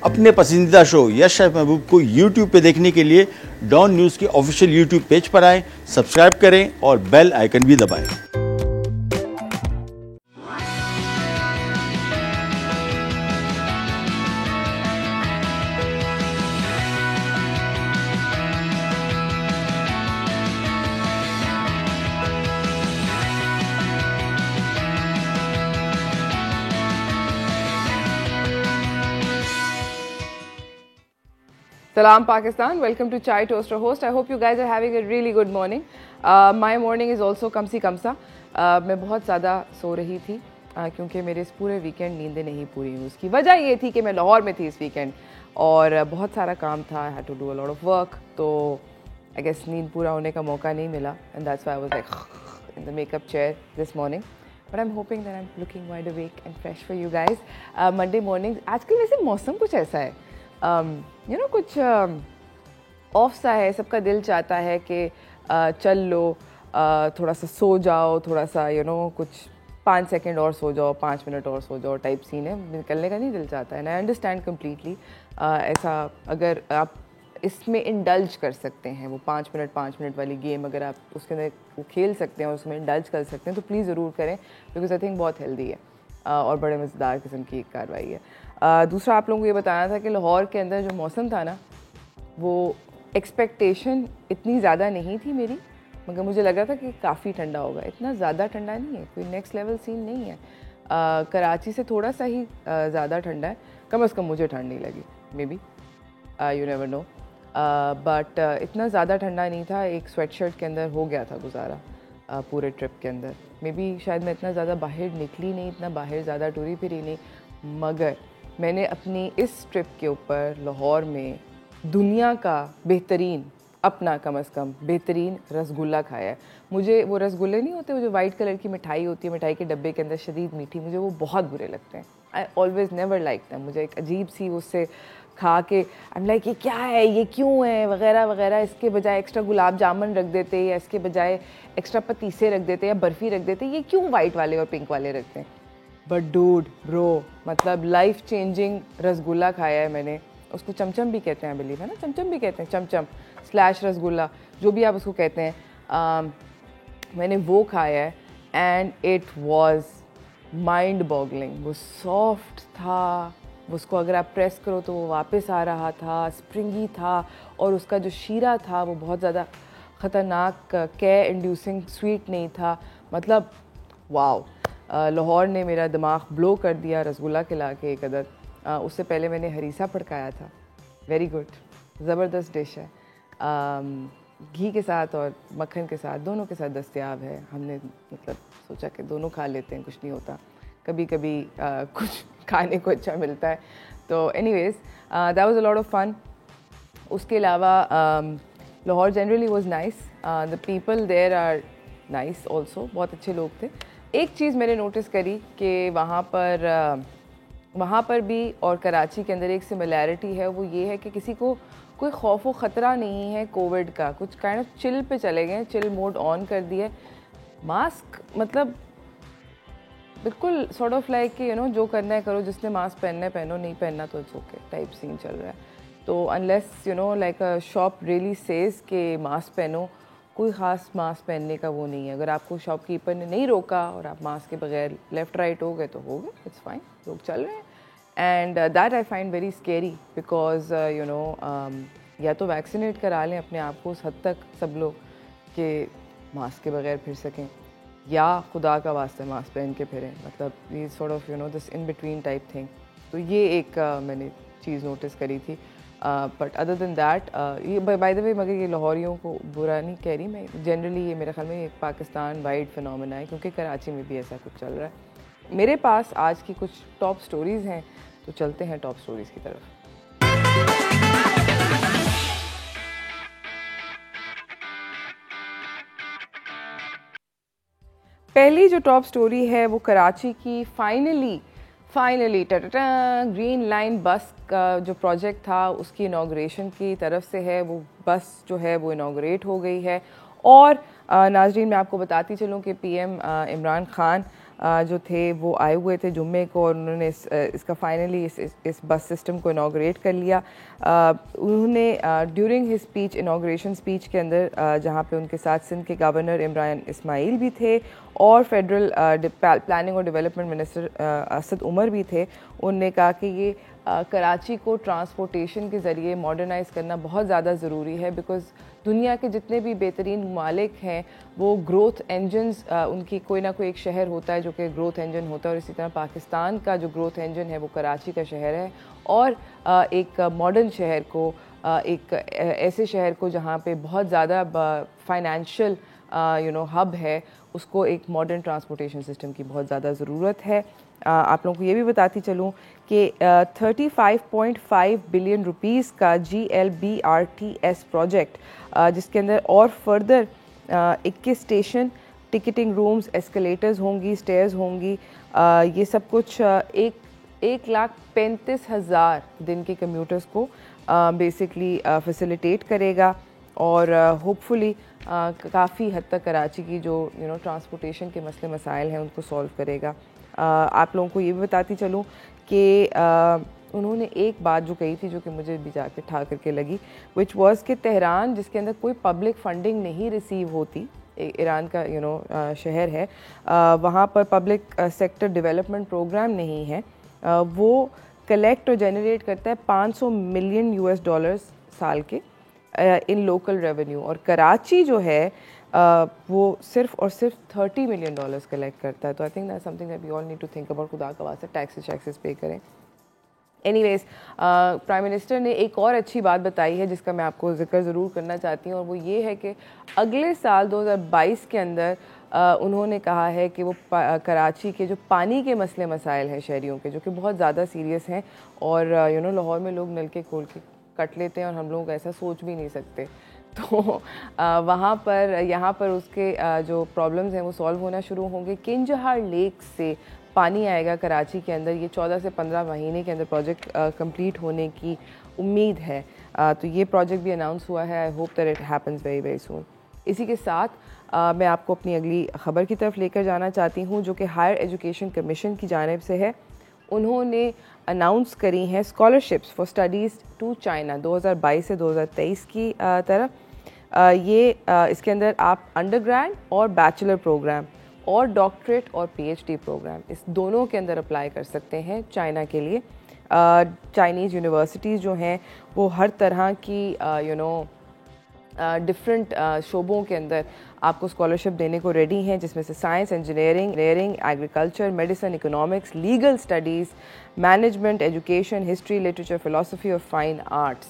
अपने पसंदीदा शो यश महबूब को YouTube पे देखने के लिए डॉन न्यूज़ के ऑफिशियल YouTube पेज पर आएं, सब्सक्राइब करें और बेल आइकन भी दबाएं। Salam Pakistan, welcome to Chai Toaster Host. I hope you guys are having a really good morning. My morning is also kamsi kamsa. मैं बहुत ज़्यादा सो रही थी क्योंकि मेरे इस पूरे वीकेंड नींदें नहीं पूरी हुई। उसकी वजह ये थी कि मैं लाहौर में थी इस वीकेंड और बहुत सारा काम था, I had to do a lot of work, तो I guess नींद पूरा होने का मौका नहीं मिला and that's why I was like in the makeup chair this morning. But I'm hoping that I'm looking wide awake and fresh for you guys. Monday morning, आजकल वैसे मौसम कुछ ऐसा है, कुछ ऑफ सा है, सबका दिल चाहता है कि चल लो, थोड़ा सा सो जाओ, थोड़ा सा कुछ 5 सेकंड और सो जाओ, 5 मिनट और सो जाओ टाइप सीन है, निकलने का नहीं दिल चाहता है। I understand completely. ऐसा अगर आप इसमें इंडल्ज कर सकते हैं, वो 5 मिनट वाली गेम अगर आप उसके अंदर वो खेल सकते हैं और उसमें इंडल्ज कर सकते हैं तो प्लीज़ ज़रूर करें, बिकॉज आई थिंक बहुत हेल्दी है और बड़े मज़ेदार किस्म की कार्रवाई है। दूसरा आप लोगों को ये बताना था कि लाहौर के अंदर जो मौसम था ना, वो एक्सपेक्टेशन इतनी ज़्यादा नहीं थी मेरी, मगर मुझे लगा था कि काफ़ी ठंडा होगा। इतना ज़्यादा ठंडा नहीं है, कोई नेक्स्ट लेवल सीन नहीं है। कराची से थोड़ा सा ही ज़्यादा ठंडा है, कम से कम मुझे ठंड नहीं लगी, may be, you never know, but इतना ज़्यादा ठंडा नहीं था। एक स्वेट शर्ट के अंदर हो गया था गुजारा पूरे ट्रिप के अंदर। मे बी शायद मैं इतना ज़्यादा बाहर निकली नहीं, इतना बाहर ज़्यादा टूरी फिरी नहीं, मगर मैंने अपनी इस ट्रिप के ऊपर लाहौर में दुनिया का बेहतरीन, अपना कम से कम बेहतरीन रसगुल्ला खाया है। मुझे वो रसगुल्ले नहीं होते, वो जो वाइट कलर की मिठाई होती है, मिठाई के डब्बे के अंदर शदीद मीठी, मुझे वो बहुत बुरे लगते हैं। I always never like them. मुझे एक अजीब सी उससे खा के आई एम लाइक ये क्या है, ये क्यों है, वगैरह वगैरह। इसके बजाय एक्स्ट्रा गुलाब जामुन रख देते, या इसके बजाय एक्स्ट्रा पतीसे रख देते, या बर्फ़ी रख देते, ये क्यों वाइट वाले और पिंक वाले रखते हैं। बट डूड ब्रो, मतलब लाइफ चेंजिंग रसगुल्ला खाया है मैंने। उसको चमचम भी कहते हैं, बिलीव है ना, चमचम भी कहते हैं, चमचम / रसगुल्ला, जो भी आप उसको कहते हैं। मैंने वो खाया है and it was mind boggling. वो सॉफ्ट था, उसको अगर आप प्रेस करो तो वो वापस आ रहा था, स्प्रिंगी था, और उसका जो शीरा था वो बहुत ज़्यादा ख़तरनाक के इंड्यूसिंग स्वीट नहीं था। मतलब वाओ, लाहौर ने मेरा दिमाग ब्लो कर दिया रसगुल्ला खिला के एक अदद। उससे पहले मैंने हरीसा पड़काया था, वेरी गुड, ज़बरदस्त डिश है, घी के साथ और मक्खन के साथ, दोनों के साथ दस्तयाब है। हमने मतलब सोचा कि दोनों खा लेते हैं, कुछ नहीं होता, कभी कभी कुछ खाने को अच्छा मिलता है। तो anyways that was a lot of fun. उसके अलावा Lahore generally was nice, the people there are nice also, बहुत अच्छे लोग थे। एक चीज़ मैंने नोटिस करी कि वहाँ पर भी और कराची के अंदर एक सिमिलैरिटी है, वो ये है कि किसी को कोई खौफ व ख़तरा नहीं है कोविड का। कुछ काइंड ऑफ चिल पे चले गए, चिल मोड ऑन कर दिया। मास्क मतलब बिल्कुल सॉर्ट ऑफ लाइक कि जो करना है करो, जिसने मास्क पहनना है पहनो, नहीं पहनना तो इट्स ओके टाइप सीन चल रहा है। तो अनलेस लाइक अ शॉप रियली सेज के मास्क पहनो, कोई ख़ास मास्क पहनने का वो नहीं है। अगर आपको शॉपकीपर ने नहीं रोका और आप मास्क के बगैर लेफ़्ट राइट हो गए तो हो गए, इट्स फाइन, लोग चल रहे हैं। And that I find very scary, because या तो वैक्सीनेट करा लें अपने आप को उस हद तक सब लोग कि मास्क के बगैर फिर सकें, या खुदा का वास्ते मास्क पहन के फिरें। मतलब ये sort of this in between type thing. तो ये एक मैंने चीज़ नोटिस करी थी। बट अदर देन दैट, ये बाय द वे, मगर ये लाहौरियों को बुरा नहीं कह रही मैं, जनरली ये मेरे ख्याल में एक पाकिस्तान वाइड फिनोमेना है, क्योंकि कराची में भी ऐसा कुछ चल रहा है। मेरे पास आज की कुछ टॉप स्टोरीज़ हैं, तो चलते हैं टॉप स्टोरीज़ की तरफ। पहली जो टॉप स्टोरी है वो कराची की फाइनली ग्रीन लाइन बस का जो प्रोजेक्ट था उसकी इनाग्रेशन की तरफ से है। वो बस जो है वो इनाग्रेट हो गई है। और नाजरीन, मैं आपको बताती चलूँ कि पीएम इमरान खान जो थे वो आए हुए थे जुम्मे को, और उन्होंने इसका फाइनली इस बस सिस्टम को इनाग्रेट कर लिया। उन्होंने during his speech, inauguration speech के अंदर, जहाँ पे उनके साथ सिंध के गवर्नर इमरान इस्माइल भी थे और फेडरल प्लानिंग और डेवलपमेंट मिनिस्टर असद उमर भी थे, उनने कहा कि ये कराची को ट्रांसपोर्टेशन के ज़रिए मॉडर्नाइज़ करना बहुत ज़्यादा ज़रूरी है, बिकॉज़ दुनिया के जितने भी बेहतरीन ममालिक हैं वो ग्रोथ इंजन्स, उनकी कोई ना कोई एक शहर होता है जो कि ग्रोथ इंजन होता है, और इसी तरह पाकिस्तान का जो ग्रोथ इंजन है वो कराची का शहर है। और एक मॉडर्न शहर को, एक ऐसे शहर को जहाँ पे बहुत ज़्यादा फाइनेंशियल हब है, उसको एक मॉडर्न ट्रांसपोर्टेशन सिस्टम की बहुत ज़्यादा ज़रूरत है। आप लोगों को ये भी बताती चलूँ कि 35.5 बिलियन रुपीस का GLBRTS प्रोजेक्ट, जिसके अंदर और further 21 station, ticketing rooms, escalators होंगी, स्टेयर्स होंगी, ये सब कुछ 1,35,000 दिन के कम्यूटर्स को बेसिकली फैसिलिटेट करेगा, और होपफुली काफ़ी हद तक कराची की जो ट्रांसपोर्टेशन के मसले मसाइल हैं उनको सॉल्व करेगा। आप लोगों को ये भी बताती चलूँ कि उन्होंने एक बात जो कही थी जो कि मुझे भी जाके ठा करके लगी, विच वॉज कि तेहरान, जिसके अंदर कोई पब्लिक फंडिंग नहीं रिसीव होती, ईरान का शहर है, वहाँ पर पब्लिक सेक्टर डेवलपमेंट प्रोग्राम नहीं है, वो कलेक्ट और जनरेट करता है $500 मिलियन साल के इन लोकल रेवेन्यू, और कराची जो है वो सिर्फ और सिर्फ $30 मिलियन कलेक्ट करता है। तो I think that's something that we all need to think about. खुदा का वास्ता टैक्सेस पे करें। एनीवेज, प्राइम मिनिस्टर ने एक और अच्छी बात बताई है जिसका मैं आपको जिक्र ज़रूर करना चाहती हूँ, और वो ये है कि अगले साल 2022 के अंदर उन्होंने कहा है कि वो कराची के जो पानी के मसले मसाइल हैं शहरियों के, जो कि बहुत ज़्यादा सीरियस हैं, और लाहौर में लोग नलके खोल के कट लेते हैं और हम लोग ऐसा सोच भी नहीं सकते, तो वहाँ पर यहाँ पर उसके जो प्रॉब्लम्स हैं वो सॉल्व होना शुरू होंगे। किंजहार लेक से पानी आएगा कराची के अंदर, ये 14 से 15 महीने के अंदर प्रोजेक्ट कंप्लीट होने की उम्मीद है। तो ये प्रोजेक्ट भी अनाउंस हुआ है। I hope that it happens very very soon. इसी के साथ मैं आपको अपनी अगली ख़बर की तरफ लेकर जाना चाहती हूँ, जो कि हायर एजुकेशन कमीशन की जानिब से है। उन्होंने अनाउंस करी हैं scholarships for studies to China 2022 से 2023 की तरफ। ये इसके अंदर आप अंडरग्रेड और बैचलर प्रोग्राम और डॉक्टरेट और PhD प्रोग्राम, इस दोनों के अंदर अप्लाई कर सकते हैं चाइना के लिए। चाइनीज़ यूनिवर्सिटीज़ जो हैं वो हर तरह की डिफरेंट शोबों के अंदर आपको स्कॉलरशिप देने को रेडी हैं, जिसमें से science, engineering, agriculture, medicine, economics, legal studies, management, education, history, literature, philosophy और फ़ाइन आर्ट्स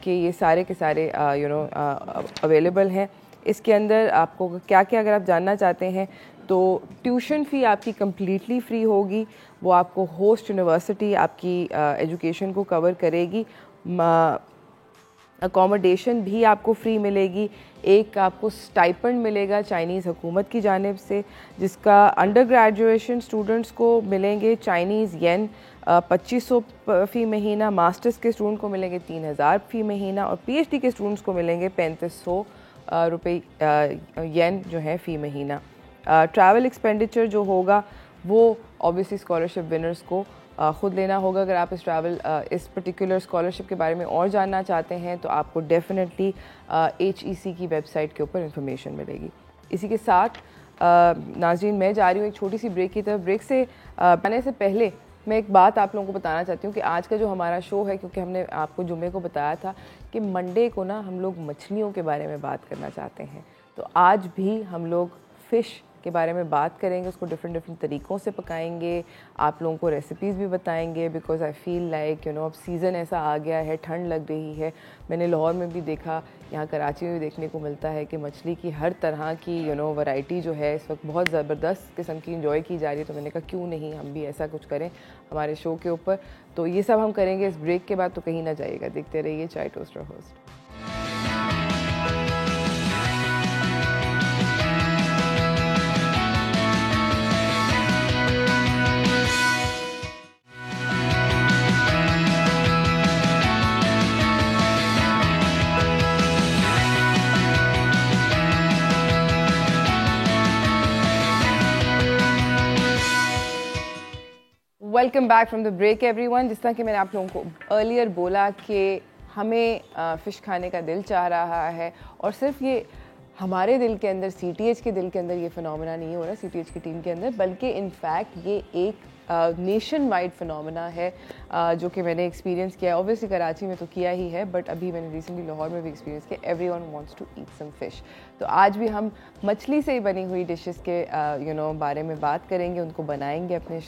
के ये सारे के सारे अवेलेबल हैं। इसके अंदर आपको क्या क्या, अगर आप जानना चाहते हैं तो ट्यूशन फ़ी आपकी कम्प्लीटली फ्री होगी, वो आपको होस्ट यूनिवर्सिटी आपकी एजुकेशन को कवर करेगी, अकोमोडेशन भी आपको फ्री मिलेगी, एक आपको स्टाइपेंड मिलेगा चाइनीज़ हुकूमत की जानिब से, जिसका अंडर ग्रेजुएशन स्टूडेंट्स को मिलेंगे चाइनीज़ येन 2500 फ़ी महीना, मास्टर्स के स्टूडेंट को मिलेंगे 3000 फ़ी महीना, और PhD के स्टूडेंट्स को मिलेंगे 3500 रुपये येन जो है फ़ी महीना। ट्रैवल एक्सपेंडिचर जो होगा वो ऑब्वियसली स्कॉलरशिप विनर्स को ख़ुद लेना होगा। अगर आप इस पर्टिकुलर स्कॉलरशिप के बारे में और जानना चाहते हैं तो आपको डेफिनेटली HEC की वेबसाइट के ऊपर इंफॉर्मेशन मिलेगी। इसी के साथ नाज़रीन, मैं जा रही हूँ एक छोटी सी ब्रेक की तरफ। ब्रेक से आने से पहले मैं एक बात आप लोगों को बताना चाहती हूँ कि आज का जो हमारा शो है, क्योंकि हमने आपको जुम्मे को बताया था कि मंडे को ना हम लोग मछलियों के बारे में बात करना चाहते हैं, तो आज भी हम लोग फ़िश के बारे में बात करेंगे, उसको डिफरेंट तरीक़ों से पकाएंगे, आप लोगों को रेसिपीज़ भी बताएंगे, बिकॉज़ आई फ़ील लाइक अब सीज़न ऐसा आ गया है, ठंड लग रही है। मैंने लाहौर में भी देखा, यहाँ कराची में भी देखने को मिलता है कि मछली की हर तरह की वैरायटी जो है इस वक्त बहुत ज़बरदस्त किस्म की इंजॉय की जा रही है। तो मैंने कहा क्यों नहीं हम भी ऐसा कुछ करें हमारे शो के ऊपर। तो ये सब हम करेंगे इस ब्रेक के बाद, तो कहीं ना जाइएगा, देखते रहिए chai toaster host. Welcome back from the break everyone. जिस तरह कि मैंने आप लोगों को अर्लियर बोला कि हमें फ़िश खाने का दिल चाह रहा है, और सिर्फ ये हमारे दिल के अंदर, CTH के दिल के अंदर ये फिनोमेना नहीं हो रहा, CTH की टीम के अंदर, बल्कि इनफैक्ट ये एक नेशन वाइड फिनोमेना है जो कि मैंने एक्सपीरियंस किया है। ऑब्वियसली कराची में तो किया ही है, बट अभी मैंने रिसेंटली लाहौर में भी एक्सपीरियंस किया। Everyone wants to eat some fish. तो आज भी हम मछली से बनी हुई डिशेस के बारे में बात करेंगे, उनको बनाएंगे अपने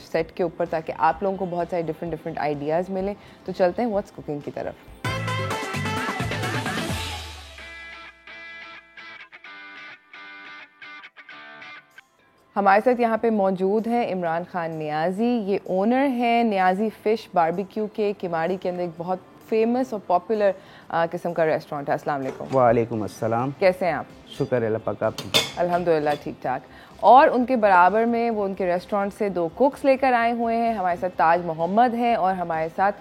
सेट के ऊपर, ताकि आप लोगों को बहुत सारे डिफरेंट आइडियाज़ मिलें। तो चलते हैं व्हाट्स कुकिंग की तरफ। हमारे साथ यहाँ पे मौजूद हैं इमरान खान नियाज़ी। ये ओनर हैं नियाज़ी फ़िश बारबेक्यू के, किमाड़ी के अंदर एक बहुत फेमस और पॉपुलर किस्म का रेस्टोरेंट है। अस्सलाम वालेकुम। वालेकुम अस्सलाम। कैसे हैं आप? शुक्र है अल्लाह पाक आप। अल्हम्दुलिल्लाह ठीक ठाक। और उनके बराबर में वो उनके रेस्टोरेंट से 2 कुक्स लेकर आए हुए हैं। हमारे साथ ताज मोहम्मद हैं और हमारे साथ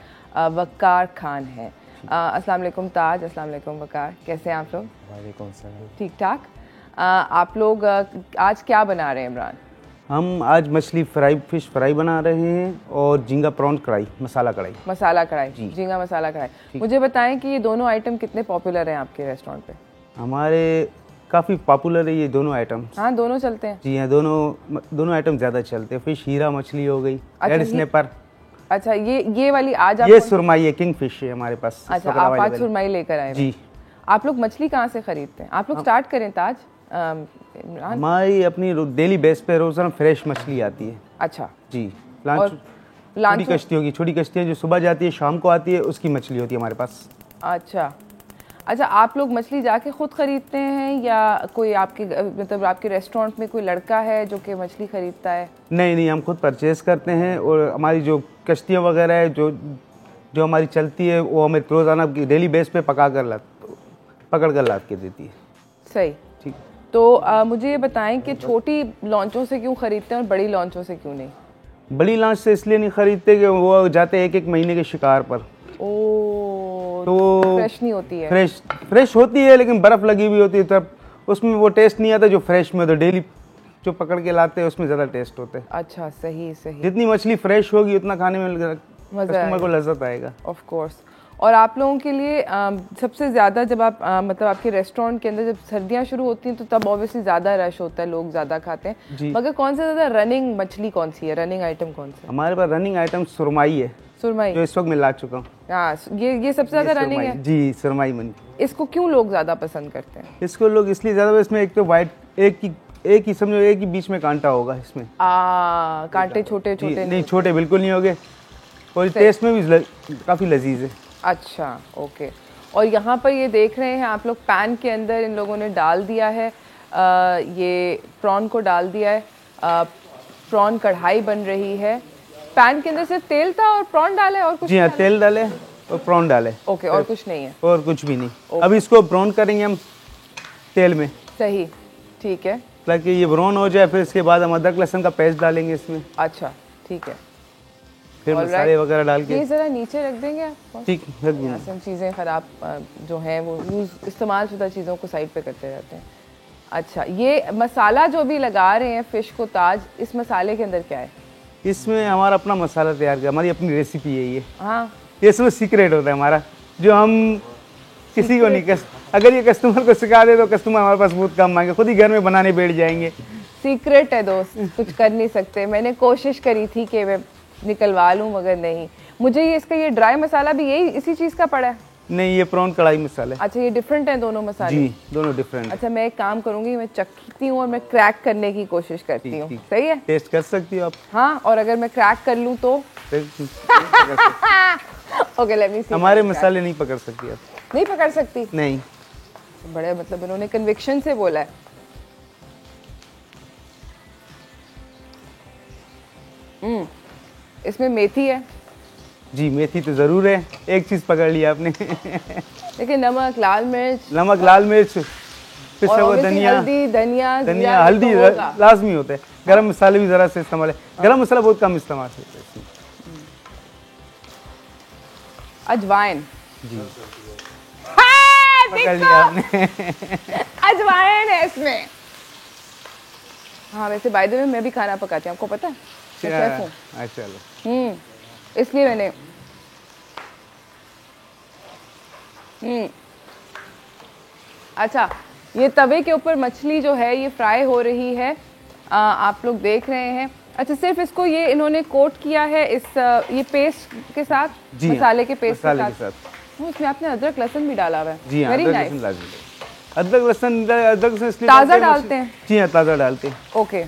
वक़ार खान हैं। अस्सलाम वालेकुम ताज, अस्सलाम वालेकुम वक़ार, कैसे हैं आप लोग? वालेकुम सलाम। ठीक ठाक। आप लोग आज क्या बना रहे हैं इमरान? हम आज मछली फ्राई, फिश फ्राई बना रहे हैं और झींगा प्रॉन कढ़ाई, मसाला कढ़ाई। मसाला कढ़ाई, झींगा मसाला कढ़ाई। मुझे बताएं कि ये दोनों आइटम कितने पॉपुलर हैं आपके रेस्टोरेंट पे? हमारे काफ़ी पॉपुलर है ये दोनों आइटम। हाँ, दोनों चलते हैं। जी हाँ, दोनों आइटम ज़्यादा चलते हैं। फिश हीरा मछली हो गई, रेड स्नैपर। अच्छा, ये वाली आज आप ये सुरमई है, किंग फिश है हमारे पास। अच्छा, आप आज सुरमई लेकर आए? जी। आप लोग मछली कहाँ से खरीदते हैं? आप लोग स्टार्ट करें ताज। हमारी अपनी डेली बेस पे रोजाना फ्रेश मछली आती है। अच्छा जी। छोटी कश्ती होगी, छोटी कश्तियाँ जो सुबह जाती है शाम को आती है, उसकी मछली होती है हमारे पास। अच्छा, आप लोग मछली जाके खुद खरीदते हैं या कोई आपके मतलब आपके रेस्टोरेंट में कोई लड़का है जो कि मछली खरीदता है? नहीं, हम खुद परचेज करते हैं, और हमारी जो कश्तियाँ वगैरह है जो हमारी चलती है वो हमें रोजाना डेली बेस पे पकड़ कर लाद के देती है। सही, ठीक। तो मुझे ये बताएं कि छोटी लॉन्चों से क्यों खरीदते हैं और बड़ी लॉन्चों से क्यों नहीं? बड़ी लॉन्च से इसलिए नहीं खरीदते कि वो जाते हैं एक महीने के शिकार पर। तो फ्रेश नहीं होती है। फ्रेश होती है लेकिन बर्फ लगी हुई होती है, तब उसमें वो टेस्ट नहीं आता जो फ्रेश में। तो डेली जो पकड़ के लाते हैं उसमें ज़्यादा टेस्ट होता है। अच्छा, सही। जितनी मछली फ्रेश होगी उतना खाने में कस्टमर को लज्जत आएगा। Of course. और आप लोगों के लिए सबसे ज़्यादा जब आप मतलब आपके रेस्टोरेंट के अंदर जब सर्दियाँ शुरू होती हैं तो तब ऑब्वियसली ज़्यादा रश होता है, लोग ज़्यादा खाते हैं, मगर कौन सा ज़्यादा रनिंग मछली कौन सी है, रनिंग आइटम कौन सा? हमारे पास रनिंग आइटम सुरमई है। सुरमई जो इस वक्त मैं ला चुका हूँ। हाँ, ये सबसे ज़्यादा रनिंग है। जी, सुरमई मनी। इसको क्यों लोग ज़्यादा पसंद करते हैं? इसको लोग इसलिए ज़्यादा, इसमें एक तो वाइट एक ही समझो, एक ही बीच में कांटा होगा इसमें। कांटे छोटे नहीं, छोटे बिल्कुल नहीं होंगे, और टेस्ट में भी काफ़ी लजीज है। अच्छा, ओके। और यहाँ पर ये देख रहे हैं आप लोग, पैन के अंदर इन लोगों ने डाल दिया है ये प्रॉन को डाल दिया है। प्रॉन कढ़ाई बन रही है। पैन के अंदर सिर्फ तेल था और प्रॉन डाले और कुछ? जी हाँ, तेल डाले और प्रॉन डाले। ओके, और कुछ नहीं है? और कुछ भी नहीं। अब इसको ब्राउन करेंगे हम तेल में। सही, ठीक है। ताकि ये ब्राउन हो जाए, फिर इसके बाद हम अदरक लहसुन का पेस्ट डालेंगे इसमें। अच्छा, ठीक है। फिर मसाले वगैरह डाल के ये जरा नीचे रख देंगे आप? ठीक, रख देंगे। सब चीज़ें ख़राब जो हैं वो इस्तेमाल शुदा चीज़ों को साइड पे करते रहते हैं। अच्छा, ये मसाला जो भी लगा रहे हैं फ़िश को ताज, इस मसाले के अंदर क्या है? इसमें हमारा अपना मसाला तैयार किया, हमारी अपनी रेसिपी है ये। हाँ, ये इसमें सीक्रेट होता है हमारा, जो हम किसी को नहीं अगर ये कस्टमर को सिखा दे तो कस्टमर हमारे पास बहुत कम आएंगे, खुद ही घर में बनाने बैठ जाएंगे। सीक्रेट है दोस्त, कुछ कर नहीं सकते। मैंने कोशिश करी थी कि मैं निकलवा लूँ मगर नहीं। मुझे ये ड्राई मसाला भी यही इसी चीज़ का पड़ा है? नहीं, ये प्रॉन कढ़ाई मसाला है। अच्छा, ये डिफरेंट है दोनों मसाले? जी, दोनों डिफरेंट। अच्छा, मैं एक काम करूंगी, मैं चखती हूँ और मैं क्रैक करने की कोशिश करती हूँ। सही है? टेस्ट कर सकती हो आप। हाँ, और अगर मैं क्रैक कर लूँ तो? ओके, लेट मी सी। हमारे मसाले नहीं पकड़ सकती आप। नहीं पकड़ सकती? नहीं। बड़े मतलब इन्होंने कन्विक्शन से बोला है। इसमें मेथी है। जी, मेथी तो जरूर है। एक चीज पकड़ लिया आपने। देखिए, नमक, लाल मिर्च, पिसा हुआ धनिया, हल्दी लाजमी होता है। गरम मसाले भी जरा से इस्तेमाल है। गरम मसाला बहुत कम इस्तेमाल होता है इसमें। अजवाइन। जी, पकड़ लिया आपने। अजवाइन है इसमें। हाँ, वैसे बाय द वे मैं भी खाना पकाती हूँ, आपको पता है? मैं शेफ हूँ। चलो इसलिए मैंने अच्छा, ये तवे के ऊपर मछली जो है ये फ्राई हो रही है, आप लोग देख रहे हैं। अच्छा, सिर्फ इसको ये इन्होंने कोट किया है इस ये पेस्ट के साथ, मसाले के पेस्ट के साथ। इसमें आपने अदरक लहसुन भी डाला हुआ है। जी हाँ, वेरी अदरक लहसुन ताज़ा डालते हैं। जी हाँ, ताज़ा डालते हैं। ओके,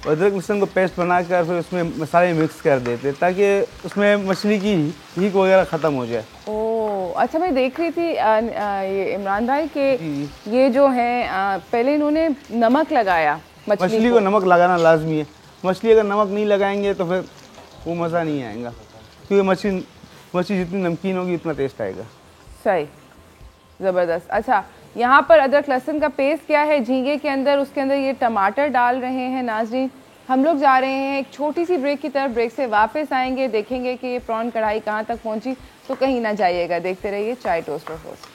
अदरक लहसुन को पेस्ट बनाकर फिर उसमें मसाले मिक्स कर देते हैं ताकि उसमें मछली की हीक वगैरह ख़त्म हो जाए। ओह अच्छा, मैं देख रही थी ये इमरान भाई के ये जो है पहले इन्होंने नमक लगाया मछली को नमक लगाना लाजमी है। मछली अगर नमक नहीं लगाएंगे तो फिर वो मज़ा नहीं आएगा, क्योंकि मछली जितनी नमकीन होगी उतना टेस्ट आएगा। सही, ज़बरदस्त। अच्छा, यहाँ पर अदरक लहसुन का पेस्ट क्या है झींगे के अंदर, उसके अंदर ये टमाटर डाल रहे हैं नाज़रीन। हम लोग जा रहे हैं एक छोटी सी ब्रेक की तरफ, ब्रेक से वापस आएंगे, देखेंगे कि ये प्रॉन कढ़ाई कहाँ तक पहुँची, तो कहीं ना जाइएगा, देखते रहिए chai toaster host.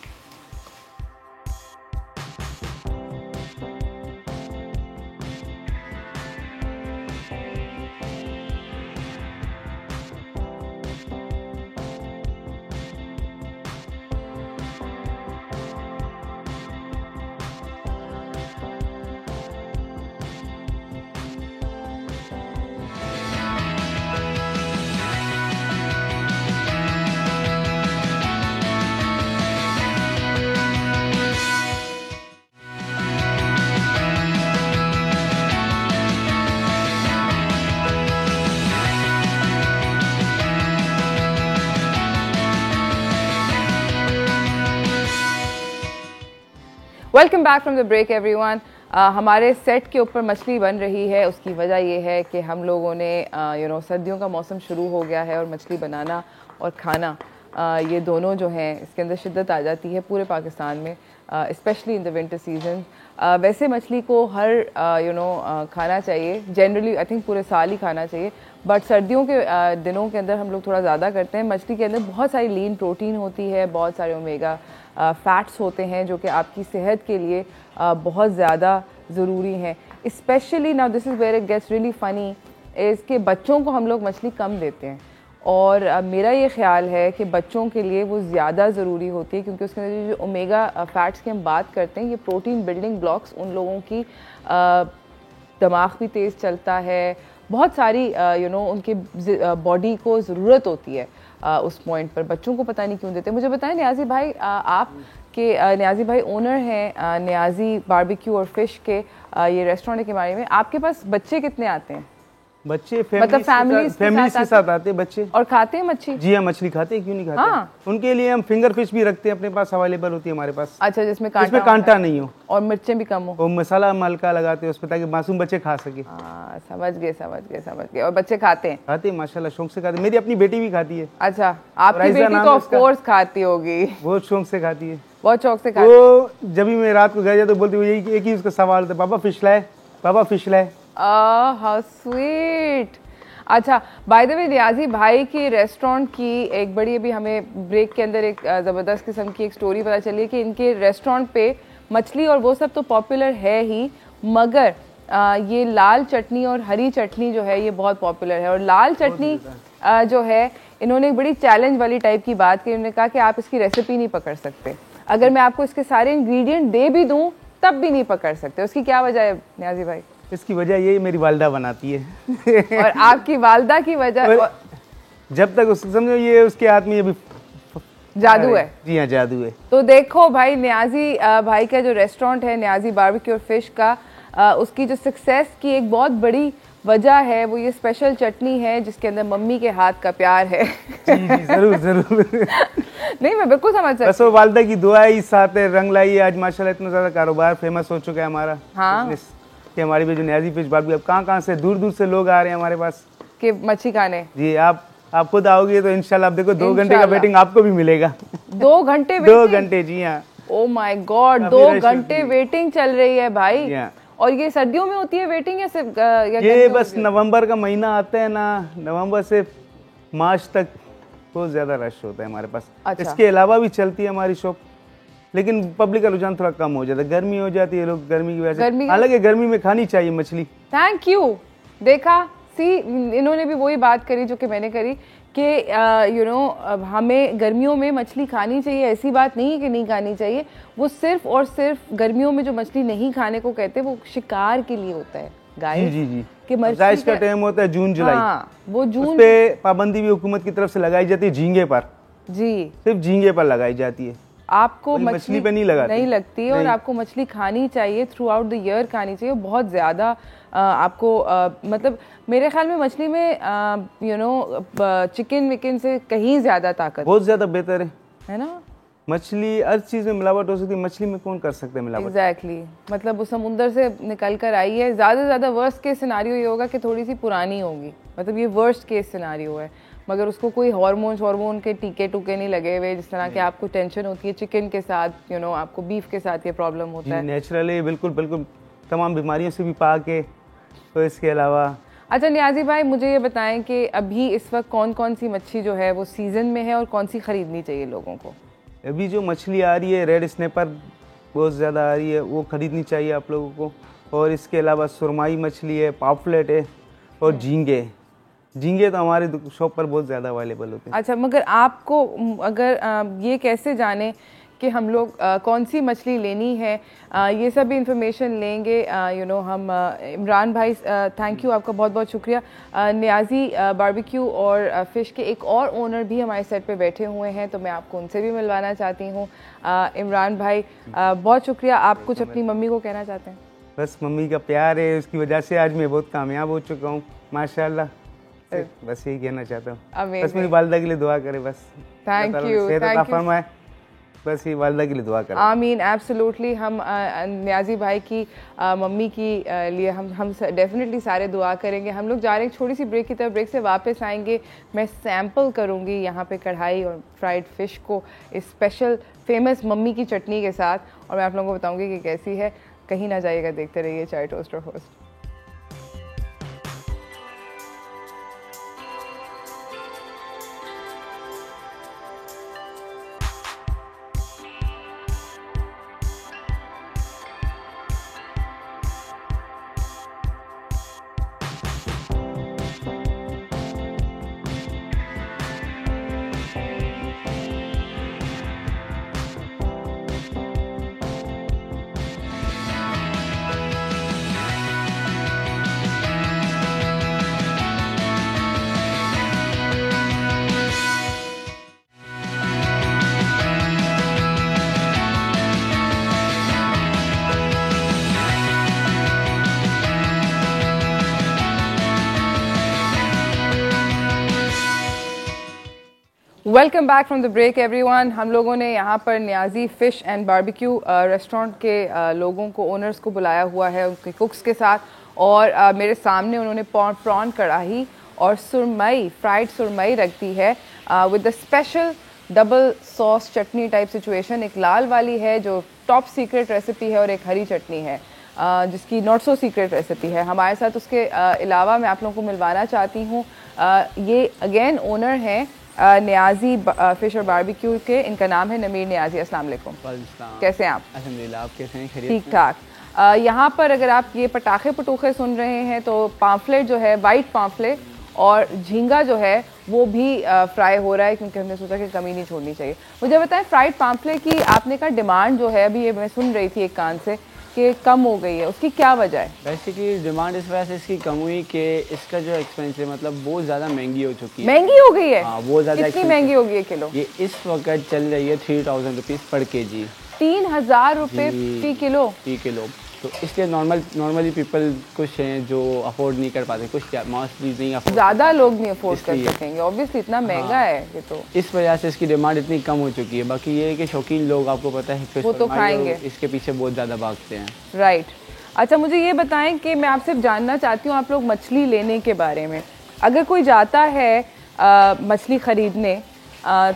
Welcome back from the break everyone. हमारे सेट के ऊपर मछली बन रही है, उसकी वजह ये है कि हम लोगों ने सर्दियों का मौसम शुरू हो गया है और मछली बनाना और खाना ये दोनों जो हैं इसके अंदर शिद्दत आ जाती है पूरे पाकिस्तान में, specially in the winter season. वैसे मछली को हर खाना चाहिए, जनरली आई थिंक पूरे साल ही खाना चाहिए, बट सर्दियों के दिनों के अंदर हम लोग थोड़ा ज़्यादा करते हैं। मछली के अंदर बहुत सारी लीन प्रोटीन होती है, बहुत सारे ओमेगा फैट्स होते हैं जो कि आपकी सेहत के लिए बहुत ज़्यादा ज़रूरी हैं। Specially now this is where it gets really funny, इसके बच्चों को हम लोग मछली कम देते हैं, और मेरा ये ख़्याल है कि बच्चों के लिए वो ज़्यादा ज़रूरी होती है, क्योंकि उसके अंदर जो ओमेगा फैट्स की हम बात करते हैं, ये प्रोटीन बिल्डिंग ब्लॉक्स उन लोगों की दिमाग भी तेज़ चलता है, बहुत सारी उनके बॉडी को ज़रूरत होती है उस पॉइंट पर। बच्चों को पता नहीं क्यों देते। मुझे बताएं न्याजी भाई, आप के न्याजी भाई ओनर हैं न्याजी बारबेक्यू और फिश के ये रेस्टोरेंट के बारे में, आपके पास बच्चे कितने आते हैं? बच्चे फैमिली के साथ आते हैं बच्चे। और खाते हैं मछली? जी हाँ, मछली खाते हैं, क्यों नहीं खाते। हाँ। उनके लिए हम फिंगर फिश भी रखते हैं अपने पास, अवेलेबल होती है हमारे पास। अच्छा, जिसमें कांटा नहीं हो और मिर्चें भी कम हो, और मसाला हम हल्का लगाते हैं उस पर ताकि मासूम बच्चे खा सके। समझ गए। और बच्चे खाते हैं माशाल्लाह, शौक से खाते हैं। मेरी अपनी बेटी भी खाती है। अच्छा, आपकी बेटी तो ऑफ कोर्स खाती होगी? बहुत शौक से खाती है, बहुत शौक से खाती है। वो जब भी मैं रात को घर जाता तो बोलती है, एक ही उसका सवाल था, पापा फिश लाए, पापा फिश लाए। How sweet. अच्छा, बाय द वे न्याजी भाई की रेस्टोरेंट की एक बड़ी, अभी हमें ब्रेक के अंदर एक ज़बरदस्त किस्म की एक स्टोरी पता चली है कि इनके रेस्टोरेंट पे मछली और वो सब तो पॉपुलर है ही, मगर ये लाल चटनी और हरी चटनी जो है ये बहुत पॉपुलर है। और लाल चटनी जो है, इन्होंने एक बड़ी चैलेंज वाली टाइप की बात की। उन्होंने कहा कि आप इसकी रेसिपी नहीं पकड़ सकते, अगर मैं आपको इसके सारे इंग्रेडिएंट दे भी दूँ तब भी नहीं पकड़ सकते। उसकी क्या वजह है न्याजी भाई? इसकी वजह यही मेरी वालदा बनाती है। और आपकी वालदा की वजह? जब तक समझो ये उसके हाथ में ये भी जादू है। जी हाँ, जादू है। तो देखो भाई, न्याजी भाई का जो रेस्टोरेंट है न्याजी बारबेक्यू और फिश का, उसकी जो सक्सेस की एक बहुत बड़ी वजह है वो ये स्पेशल चटनी है जिसके अंदर मम्मी के हाथ का प्यार है। जी, जरूर। नहीं, मैं बिल्कुल समझ सकती हूँ। बस वो वालदा की दुआ ही साथ है, रंग लाई है। आज माशाल्लाह इतना ज़्यादा कारोबार फेमस हो चुका है हमारा। हाँ, कि हमारी भी जो न्याजी फिश बारबेक्यू, अब कहाँ से दूर से लोग आ रहे हैं हमारे पास कि मच्छी खाने। जी, आप खुद आओगे तो इंशाल्लाह आप देखो 2 घंटे का वेटिंग आपको भी मिलेगा। 2 घंटे? 2 घंटे, जी हाँ। ओ माय गॉड, 2 घंटे वेटिंग चल रही है भाई। और ये सर्दियों में होती है वेटिंग या सिर्फ ये बस नवंबर का महीना आता है ना, नवंबर से मार्च तक बहुत ज्यादा रश होता है हमारे पास। अच्छा। इसके अलावा भी चलती है हमारी शॉप, लेकिन पब्लिक का रुझान थोड़ा कम हो जाता है, गर्मी हो जाती है, लोग गर्मी की वजह से। हालांकि गर्मी में खानी चाहिए मछली। Thank you. देखा, सी इन्होंने भी वही बात करी जो कि मैंने करी कि यू नो हमें गर्मियों में मछली खानी चाहिए, ऐसी बात नहीं है कि नहीं खानी चाहिए। वो सिर्फ और सिर्फ गर्मियों में जो मछली नहीं खाने को कहते हैं वो शिकार के लिए होता है गाइस। जी कि बारिश का टाइम होता है जून जुलाई। हाँ, वो जून पे पाबंदी भी हुकूमत की तरफ से लगाई जाती है झींगे पर, जी सिर्फ झींगे पर लगाई जाती है, आपको मछली पे नहीं लगती है। और आपको मछली खानी चाहिए, थ्रू आउट द ईयर खानी चाहिए। बहुत ज़्यादा आपको मतलब मेरे ख्याल में मछली में यू नो चिकन विकन से कहीं ज़्यादा ताकत, बहुत ज़्यादा बेहतर है ना। मछली हर चीज़ में मिलावट हो सकती है, मछली में कौन कर सकते हैं मिलावट? एग्जैक्टली मतलब वो समुंदर से निकल कर आई है। ज़्यादा से ज़्यादा वर्स्ट केस सिनारियो ये होगा कि थोड़ी सी पुरानी होगी, मतलब ये वर्स्ट केस सिनारियो है, मगर उसको कोई हार्मोन के टीके टूके नहीं लगे हुए जिस तरह के आपको टेंशन होती है चिकन के साथ, यू नो आपको बीफ के साथ ये प्रॉब्लम होता है। नेचुरली बिल्कुल तमाम बीमारियों से भी पाक है। तो इसके अलावा अच्छा नियाजी भाई, मुझे ये बताएं कि अभी इस वक्त कौन कौन सी मच्छी जो है वो सीज़न में है और कौन सी ख़रीदनी चाहिए लोगों को? अभी जो मछली आ रही है रेड स्नैपर बहुत ज़्यादा आ रही है, वो ख़रीदनी चाहिए आप लोगों को। और इसके अलावा सुरमाई मछली है, पापलेट है और झींगे तो हमारे शॉप पर बहुत ज़्यादा अवेलेबल होते हैं। अच्छा, मगर आपको अगर ये कैसे जाने कि हम लोग कौन सी मछली लेनी है, ये सब भी इंफॉर्मेशन लेंगे। यू नो हम इमरान भाई, थैंक यू, आपका बहुत बहुत शुक्रिया। नियाजी बारबेक्यू और फ़िश के एक और ओनर भी हमारे सेट पे बैठे हुए हैं, तो मैं आपको उनसे भी मिलवाना चाहती हूँ। इमरान भाई बहुत शुक्रिया। आप कुछ अपनी मम्मी को कहना चाहते हैं? बस मम्मी का प्यार है, उसकी वजह से आज मैं बहुत कामयाब हो चुका हूँ माशाल्लाह। बस यही कहना चाहता हूँ। बस मेरी वालिदा के लिए दुआ करे, बस थैंक यू। बस ये वालिदा के लिए दुआ करें। आमीन, एब्सोल्युटली। हम नियाजी भाई की मम्मी की लिए हम डेफिनेटली सारे दुआ करेंगे। हम लोग जा रहे हैं छोटी सी ब्रेक की तरफ, ब्रेक से वापस आएंगे। मैं सैंपल करूंगी यहाँ पे कढ़ाई और फ्राइड फ़िश को इस स्पेशल फेमस मम्मी की चटनी के साथ, और मैं आप लोगों को बताऊंगी कि कैसी है। कहीं ना जाइएगा, देखते रहिए chai toaster host. Welcome back from the break everyone. हम लोगों ने यहाँ पर Niazi fish and barbecue restaurant के लोगों को, ओनर्स को बुलाया हुआ है, उनके कुक्स के साथ। और मेरे सामने उन्होंने प्रॉन कढ़ाई और सुरमई, फ्राइड सुरमई रख दी है with the special double sauce chutney type situation. एक लाल वाली है जो टॉप सीक्रेट रेसिपी है और एक हरी चटनी है जिसकी नॉट सो सीक्रेट रेसिपी है हमारे साथ। उसके अलावा मैं आप लोगों को मिलवाना चाहती हूँ, ये अगेन ओनर हैं नियाजी फ़िश और बारबेक्यू के। इनका नाम है नमीर नियाजी। अस्सलाम वालेकुम। कैसे हैं आप? अल्हम्दुलिल्लाह, आप कैसे हैं? ठीक ठाक। यहाँ पर अगर आप ये पटाखे पटूखे सुन रहे हैं तो पाम्फलेट जो है, वाइट पाम्फलेट और झींगा जो है वो भी फ्राई हो रहा है, क्योंकि हमने सोचा कि कमी नहीं छोड़नी चाहिए। मुझे बताएं, फ्राइड पाम्फलेट की आपने कहा डिमांड जो है, अभी ये मैं सुन रही थी एक कान से कि कम हो गई है, उसकी क्या वजह है? बेसिकली डिमांड इस वजह से इसकी कम हुई कि इसका जो एक्सपेंस है मतलब बहुत ज़्यादा महंगी हो चुकी है। महंगी हो गई है? हाँ, बहुत ज़्यादा। कितनी महंगी हो गई है किलो? ये इस वक्त चल रही है 3000 रुपीज़ पर केजी। 3000 रुपये फी किलो? तो इसलिए नॉर्मली पीपल कुछ हैं जो अफोर्ड नहीं कर पाते, कुछ मोस्टली नहीं अफोर्ड, ज़्यादा लोग नहीं अफोर्ड कर सकेंगे, ऑब्वियसली इतना महंगा है ये। तो इस वजह से इसकी डिमांड इतनी कम हो चुकी है। बाकी ये है कि शौकीन लोग, आपको पता है, वो तो खाएंगे, इसके पीछे बहुत ज़्यादा भागते हैं। राइट। अच्छा, मुझे ये बताएं कि मैं आपसे जानना चाहती हूँ आप लोग मछली लेने के बारे में। अगर कोई जाता है मछली ख़रीदने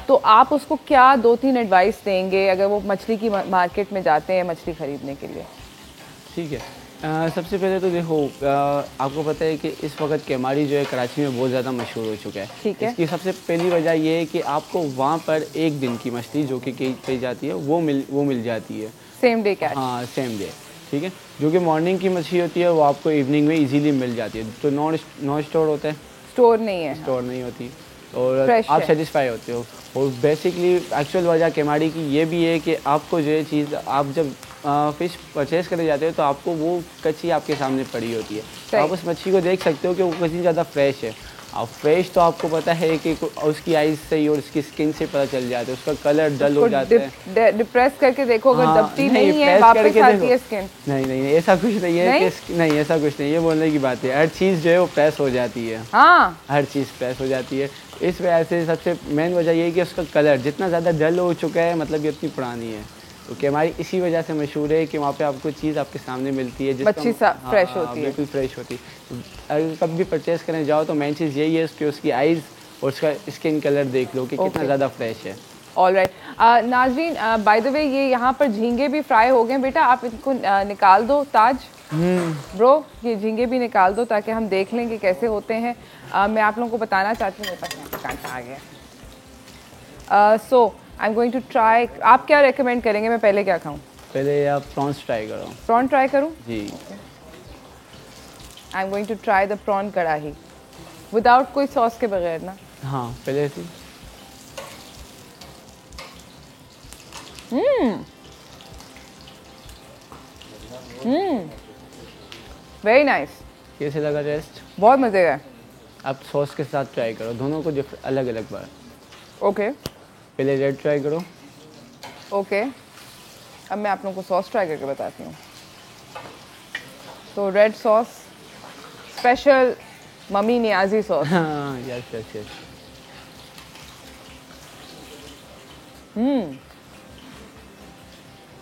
तो आप उसको क्या 2-3 एडवाइस देंगे अगर वो मछली की मार्केट में जाते हैं मछली ख़रीदने के लिए? ठीक है, सबसे पहले तो देखो, आपको पता है कि इस वक्त कैमारी जो है कराची में बहुत ज़्यादा मशहूर हो चुका है। ठीक है। इसकी सबसे पहली वजह ये है कि आपको वहाँ पर एक दिन की मछली जो कि केज पे जाती है वो मिल जाती है, सेम डे कैच। हाँ, सेम डे। ठीक है। जो कि मॉर्निंग की मछली होती है वो आपको इवनिंग में इजीली मिल जाती है, तो नॉन स्टोर होता है, स्टोर नहीं है, स्टोर नहीं होती, और Fresh आप है। सेटिस्फाई होते हो। और बेसिकली एक्चुअल वजह केमाड़ी की ये भी है कि आपको जो है चीज़ आप जब फ़िश परचेज़ करने जाते हो तो आपको वो कच्ची आपके सामने पड़ी होती है, तो आप उस मछली को देख सकते हो कि वो कितनी ज़्यादा फ्रेश है। अब फ्रेश तो आपको पता है कि उसकी आइज से ही और उसकी स्किन से पता चल जाता है, उसका कलर डल हो जाता है। डिप्रेस करके देखो, अगर हाँ, दबती नहीं, नहीं है press वापस करके आती देखो। है स्किन। नहीं ऐसा कुछ नहीं है कि नहीं, ऐसा कुछ नहीं है, बोलने की बात है। हर चीज़ जो है वो प्रेस हो जाती है, हाँ हर चीज़ प्रेस हो जाती है। इस वजह से सबसे मेन वजह ये है कि उसका कलर जितना ज़्यादा डल हो चुका है, मतलब ये उतनी पुरानी है, तो केमाड़ी इसी वजह से मशहूर है कि वहाँ पे आपको चीज़ आपके सामने मिलती है मच्छी फ्रेश होती है, बिल्कुल फ्रेश होती है। अगर कभी भी परचेज़ करने जाओ तो मेन चीज़ यही है कि उसकी आइज़ और उसका स्किन कलर देख लो कि कितना ज़्यादा फ्रेश है। ऑलराइट नाज़रीन, बाय द वे ये यहाँ पर झींगे भी फ्राई हो गए। बेटा आप इनको निकाल दो, ताज ब्रो ये झींगे भी निकाल दो ताकि हम देख लें कि कैसे होते हैं। मैं आप लोगों को बताना चाहती हूँ, मेरे पास यहाँ पे कांटा आ गया। So I am going to try. आप क्या रेकमेंड करेंगे, मैं पहले क्या खाऊँ? पहले आप प्रॉन्स ट्राई करो। प्रॉन ट्राई करूँ जी। I am going to try the prawn kadai without कोई सॉस के बगैर ना। हाँ पहले से। वेरी नाइस, कैसे लगा टेस्ट? बहुत मज़े का। आप सॉस के साथ ट्राई करो, दोनों को अलग अलग बार। ओके पहले रेड ट्राई करो। ओके अब मैं आप लोगों को सॉस ट्राई करके बताती हूँ। तो red sauce special mummy Niazi sauce. हाँ yes yes yes.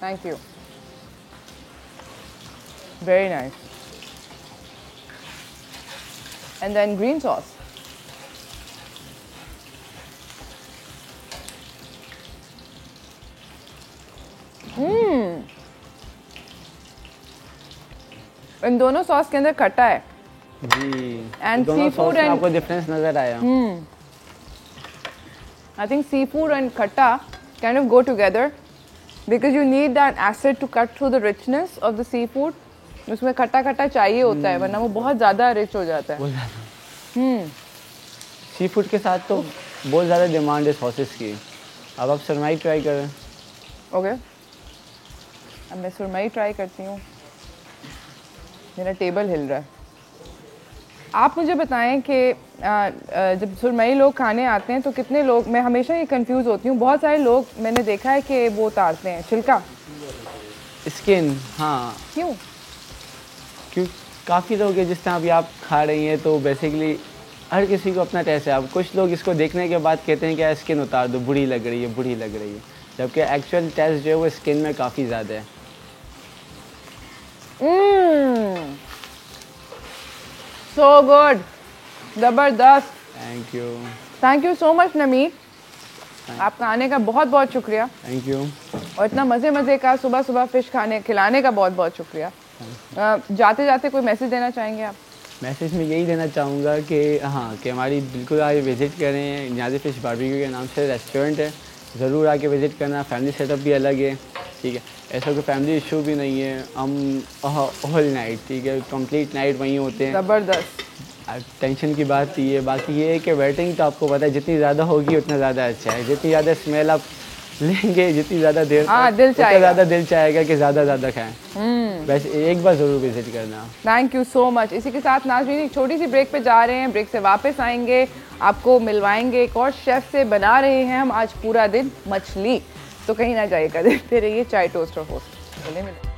Thank you, very nice. And then green sauce. इन दोनों सॉस के अंदर खट्टा है जी, And दोनों seafood सॉस में and- आपको डिफरेंस नजर आया? I think seafood and khatta kind of go together because you need that acid to cut through the richness of the seafood. उसमें खट्टा खट्टा चाहिए होता है, वरना वो बहुत ज़्यादा रिच हो जाता है। सी फूड के साथ तो बहुत ज़्यादा डिमांड है सॉसेस की। अब आप सरमाई ट्राई करें। ओके अब मैं सुरमई ट्राई करती हूँ। मेरा टेबल हिल रहा है। आप मुझे बताएं कि जब सुरमई लोग खाने आते हैं तो कितने लोग, मैं हमेशा ये कंफ्यूज होती हूँ, बहुत सारे लोग मैंने देखा है कि वो उतारते हैं छिलका। स्किन, हाँ क्यों? क्यों, काफ़ी लोग हैं जिस तरह अभी आप खा रही हैं तो बेसिकली हर किसी को अपना टेस्ट है। अब कुछ लोग इसको देखने के बाद कहते हैं कि स्किन उतार दो, बुरी लग रही है, बुरी लग रही है, जबकि एक्चुअल टेस्ट जो है वो स्किन में काफ़ी ज़्यादा है। सो गुड, ज़बरदस्त। थैंक यू सो मच नमीर, आपका आने का बहुत बहुत शुक्रिया। Thank you. और इतना मज़े का सुबह सुबह फ़िश खिलाने का बहुत बहुत शुक्रिया। जाते जाते कोई मैसेज देना चाहेंगे आप? मैसेज में यही देना चाहूँगा कि हाँ कि हमारी बिल्कुल आके विज़िट करें। नियाज़ी फ़िश बारबेक्यू के नाम से रेस्टोरेंट है, ज़रूर आके विज़िट करना। फैमिली सेटअप भी अलग है, ठीक है, ऐसा कोई फैमिली इशू भी नहीं है। हम होल नाइट, ठीक है, कंप्लीट नाइट वहीं होते हैं। ज़बरदस्त। टेंशन की बात ये है। बाकी ये है कि वेटिंग तो आपको पता है जितनी ज़्यादा होगी उतना ज़्यादा अच्छा है। जितनी ज़्यादा स्मेल आप लेंगे, जितनी ज़्यादा देर दिल चाहेगा, ज़्यादा दिल चाहेगा कि ज़्यादा खाएं। वैसे एक बार ज़रूर विज़िट करना। Thank you so much. इसी के साथ नाज़रीन एक छोटी सी ब्रेक पे जा रहे हैं, ब्रेक से वापस आएंगे, आपको मिलवाएंगे एक और शेफ़ से। बना रहे हैं हम आज पूरा दिन मछली, तो कहीं ना जाइएगा, देखते रहिए चाय टोस्ट और होस्ट। चले मिले।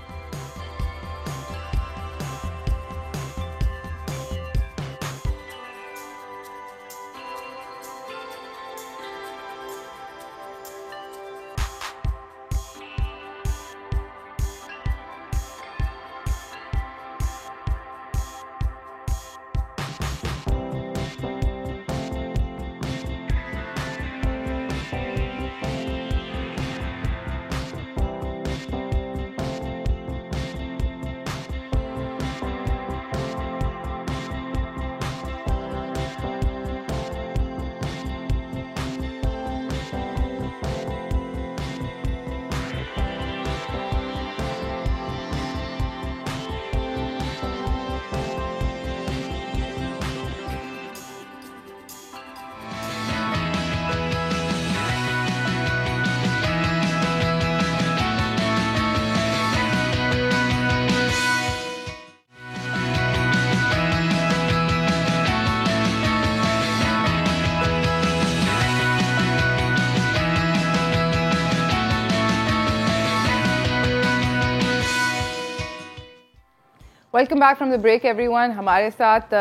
Welcome back from the break everyone. हमारे साथ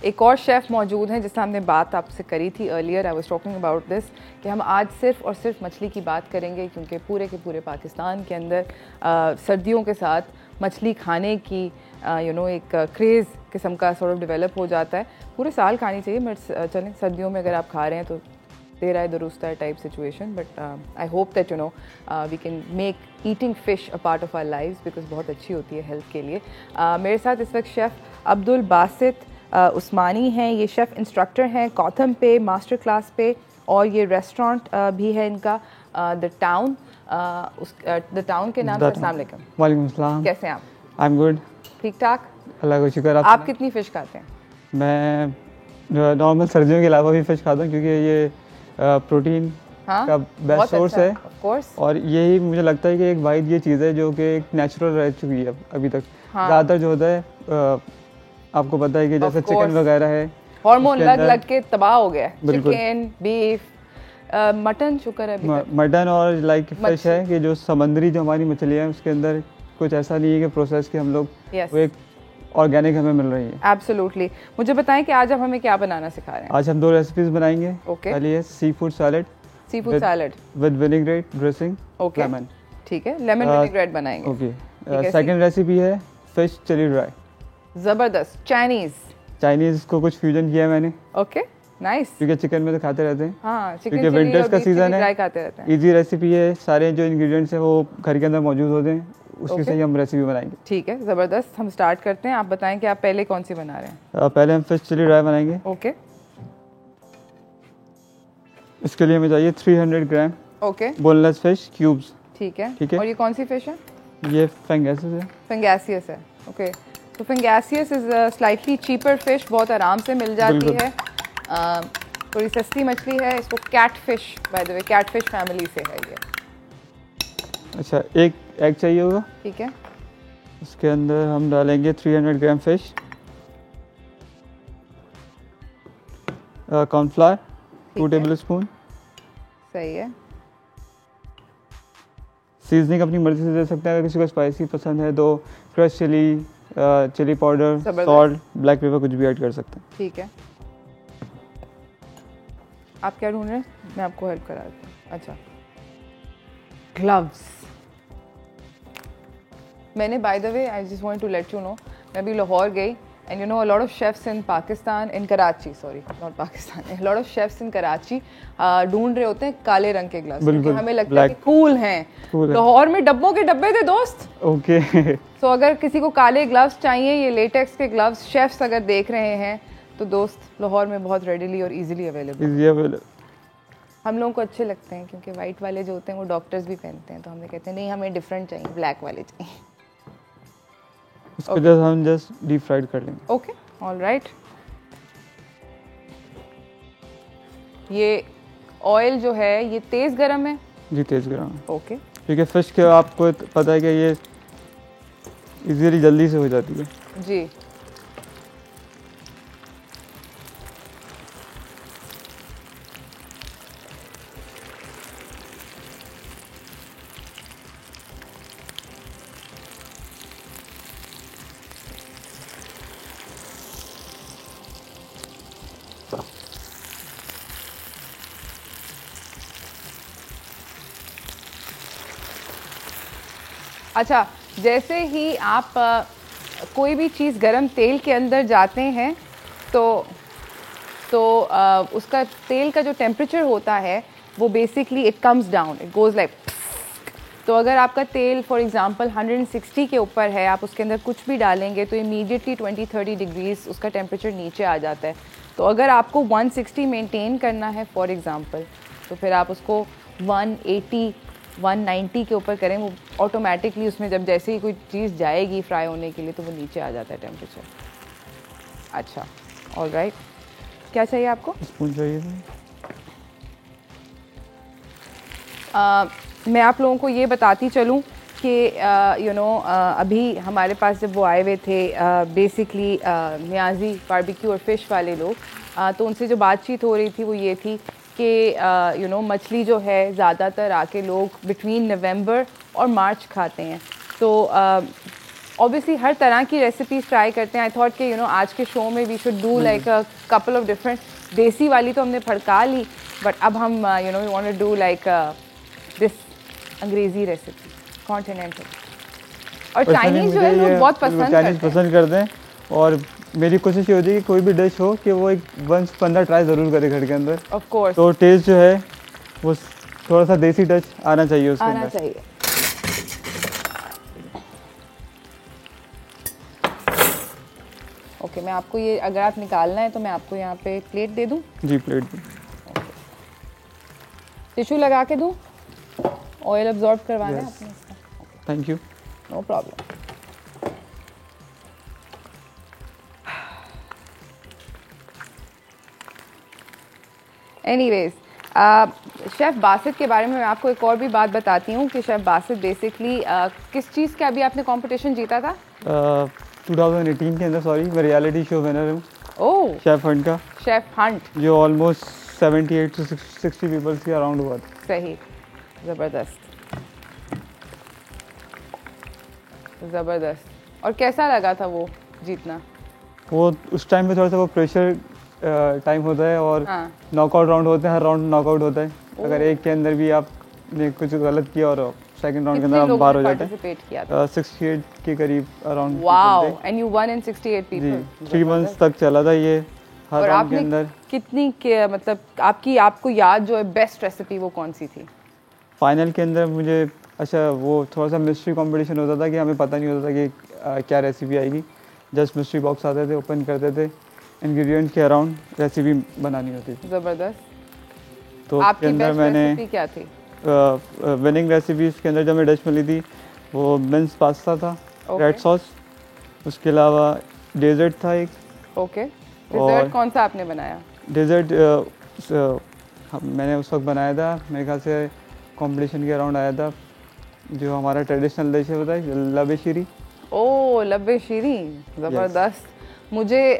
एक और शेफ़ मौजूद हैं जिससे हमने बात आपसे करी थी earlier. I was talking about this कि हम आज सिर्फ और सिर्फ मछली की बात करेंगे, क्योंकि पूरे के पूरे पाकिस्तान के अंदर सर्दियों के साथ मछली खाने की एक क्रेज़ किस्म का सॉर्ट ऑफ डेवलप हो जाता है। पूरे साल खानी चाहिए, बट चलें सर्दियों में अगर आप खा रहे हैं तो देर आए दुरुस्त है type situation. But I hope that we can make eating fish a part of our lives, because बहुत अच्छी होती है हेल्थ के लिए। मेरे साथ इस वक्त शेफ़ अब्दुल बासित उस्मानी हैं। ये शेफ़ इंस्ट्रक्टर हैं कॉथम पे, मास्टर क्लास पे, और ये रेस्टोरेंट भी है इनका द टाउन। द टाउन के नाम से। अस्सलाम वालेकुम। वालेकुम सलाम। कैसे हैं आप? I am good. ठीक ठाक, अल्लाह का शुक्र। आप कितनी फ़िश खाते हैं? मैं नॉर्मल सर्दियों के अलावा भी फ़िश खाता हूँ, क्योंकि ये प्रोटीन का बेस्ट सोर्स है। और यही मुझे लगता है कि एक वाइड ये चीज़ है जो कि एक नेचुरल रह चुकी है अभी तक। ज़्यादातर जो होता है आपको पता है कि जैसे चिकन वगैरह है, हार्मोन लग के तबाह हो गया। चिकन, बीफ, मटन, शुक्र है मटन और लाइक फिश है कि जो समुद्री जो हमारी मछलियाँ हैं उसके अंदर कुछ ऐसा नहीं है कि प्रोसेस के हम लोग वो एक ऑर्गेनिक हमें मिल रही है। एब्सोल्युटली। मुझे बताएं कि आज आप हमें क्या बनाना सिखा रहे हैं? आज हम 2 रेसिपीज बनाएंगे। पहली है seafood salad with vinaigrette dressing, lemon. ठीक है, लेमन विनेग्रेट बनाएंगे। ओके। सेकंड रेसिपी है फिश चिली ड्राई। जबरदस्त। चाइनीज को कुछ फ्यूजन किया है मैंने। Okay, nice. क्योंकि चिकन में तो खाते रहते हैं। हाँ, चिकन क्योंकि विंटर्स का सीजन है। इजी रेसिपी है, सारे जो इंग्रेडिएंट्स हैं वो घर के अंदर मौजूद होते हैं, उसकी से ही हम रेसिपी बनाएंगे। ठीक है, ज़बरदस्त। हम स्टार्ट करते हैं। आप बताएं कि आप पहले कौन सी बना रहे हैं? पहले हम फिश चिली ड्राई बनाएंगे। ओके। इसके लिए हमें चाहिए 300 gram okay boneless fish cubes. ठीक है। ठीक है। और ये कौन सी फिश है? ये फंगेसियस है। फंगेसियस है। ओके। तो फंगेसियस इज स्लाइटली चीपर फिश, बहुत आराम से मिल जाती है, थोड़ी सस्ती मछली है। इसको cat fish, by the way cat fish family से है ये। अच्छा, एक एग चाहिए होगा। ठीक है। उसके अंदर हम डालेंगे 300 ग्राम फिश, कॉर्नफ्लावर 2 टेबलस्पून। सही है। सीजनिंग अपनी मर्जी से दे सकते हैं, अगर किसी को स्पाइसी पसंद है तो crush chilli, chilli powder, salt, black pepper कुछ भी ऐड कर सकते हैं। ठीक है। आप क्या ढूंढ रहे हैं? मैं आपको हेल्प करा देती हूँ। अच्छा, ग्लव्स। मैंने by the way I just want to let you know, मैं अभी लाहौर गई and you know a lot of chefs in Pakistan, in Karachi, sorry not Pakistan, a lot of chefs in Karachi ढूंढ रहे होते हैं काले रंग के ग्लव्स, क्योंकि हमें लगता है कि कूल हैं। लाहौर में डब्बों के डब्बे थे दोस्त। ओके। तो अगर किसी को काले ग्लव्स चाहिए, ये लेटेक्स के ग्लव्स, शेफ्स अगर देख रहे हैं तो दोस्त लाहौर में बहुत रेडिली और इजीली अवेलेबल। हम लोगों को अच्छे लगते हैं क्योंकि वाइट वाले जो होते हैं वो डॉक्टर्स भी पहनते हैं, तो हमें कहते हैं नहीं हमें डिफरेंट चाहिए, ब्लैक वाले चाहिए। इसको जस्ट हम जस्ट डीप फ्राइड कर लेंगे। Okay, all right. ये ऑयल जो है ये तेज गरम है? जी तेज गरम है। ओके। क्योंकि फिश के आपको पता है कि ये इजीली जल्दी से हो जाती है। जी। अच्छा, जैसे ही आप कोई भी चीज़ गरम तेल के अंदर जाते हैं तो उसका तेल का जो टेम्परेचर होता है वो basically it comes down, it goes like. तो अगर आपका तेल फॉर एग्जांपल 160 के ऊपर है, आप उसके अंदर कुछ भी डालेंगे तो इमीडिएटली 20-30 डिग्रीज उसका टेम्परेचर नीचे आ जाता है। तो अगर आपको 160 मेंटेन करना है फॉर एग्जांपल, तो फिर आप उसको 180 190 के ऊपर करें, वो ऑटोमेटिकली उसमें जब जैसे ही कोई चीज़ जाएगी फ्राई होने के लिए तो वो नीचे आ जाता है टेम्परेचर। अच्छा, ऑल राइट। क्या चाहिए आपको? स्पून चाहिए। मैं आप लोगों को ये बताती चलूँ कि अभी हमारे पास जब वो आए हुए थे बेसिकली नियाजी बारबेक्यू और फ़िश वाले लोग, तो उनसे जो बातचीत हो रही थी वो ये थी कि मछली जो है ज़्यादातर आके लोग बिटवीन नवंबर और मार्च खाते हैं। तो ऑब्वियसली हर तरह की रेसिपीज ट्राई करते हैं. आई थॉट कि आज के शो में we should do like a couple of different. देसी वाली तो हमने भड़का ली, बट अब हम we want to do like this अंग्रेजी रेसिपी कॉन्टिनेंटल. और चाइनीज जो है लोग बहुत पसंद करते हैं. और मेरी कोशिश ये होती है कि कोई भी डिश हो कि वो एक 15 ट्राई ज़रूर करे घर के अंदर. Of course. तो टेस्ट जो है वो थोड़ा सा देसी टच आना चाहिए उसके अंदर. आना चाहिए. ओके, मैं आपको ये अगर आप निकालना है तो मैं आपको यहाँ पे प्लेट दे दूँ. जी प्लेट दूँ. टिश्यू लगा के दूँ. ऑयल अब्जॉर्ब करवाना है आपने इसका. Thank you. No problem. Anyways, chef Basit के बारे में मैं आपको एक और भी बात बताती हूँ कि शेफ़ बासित बेसिकली किस चीज़ का अभी आपने कंपटीशन जीता था? 2018 के अंदर. सॉरी, मैं रियलिटी शो विनर हूँ. ओह, शेफ हंट का. शेफ हंट जो ऑलमोस्ट 78 to 60 पीपल्स के अराउंड हुआ था. सही. ज़बरदस्त ज़बरदस्त. और कैसा लगा था वो जीतना? वो उस टाइम पे थोड़ा सा वो प्रेशर टाइम होता है और नॉकआउट राउंड होते हैं. हर राउंड नॉकआउट होता है. अगर एक के अंदर भी आपने कुछ गलत किया और सेकंड राउंड के अंदर आप बाहर हो जाते हैं. 68 के करीब around. Wow. And you one in 68 people. 3 months तक चला था ये. हर राउंड के अंदर कितनी के मतलब आपको याद जो है बेस्ट रेसिपी वो कौन सी थी? फाइनल के अंदर मुझे वो थोड़ा सा मिस्ट्री कंपटीशन होता था कि हमें पता नहीं होता था कि क्या रेसिपी आएगी. जस्ट मिस्ट्री बॉक्स आते थे, ओपन करते थे, इंग्रेडिएंट के अराउंड रेसिपी बनानी होती थी. ज़बरदस्त. तो आपकी बेस्ट रेसिपी क्या थी? विनिंग रेसिपीज के अंदर जब मैं डिश मिली थी वो मिन्स पास्ता था, रेड सॉस. उसके अलावा डेजर्ट था एक. ओके. डेजर्ट कौन सा आपने बनाया? डेजर्ट मैंने उस वक्त बनाया था, मेरे ख्याल से कंपटीशन के अराउंड आया था. जो हमारा ट्रेडिशनल डिश है बताइए, लबे शीरी. ओह, लबे शीरी. ज़बरदस्त. मुझे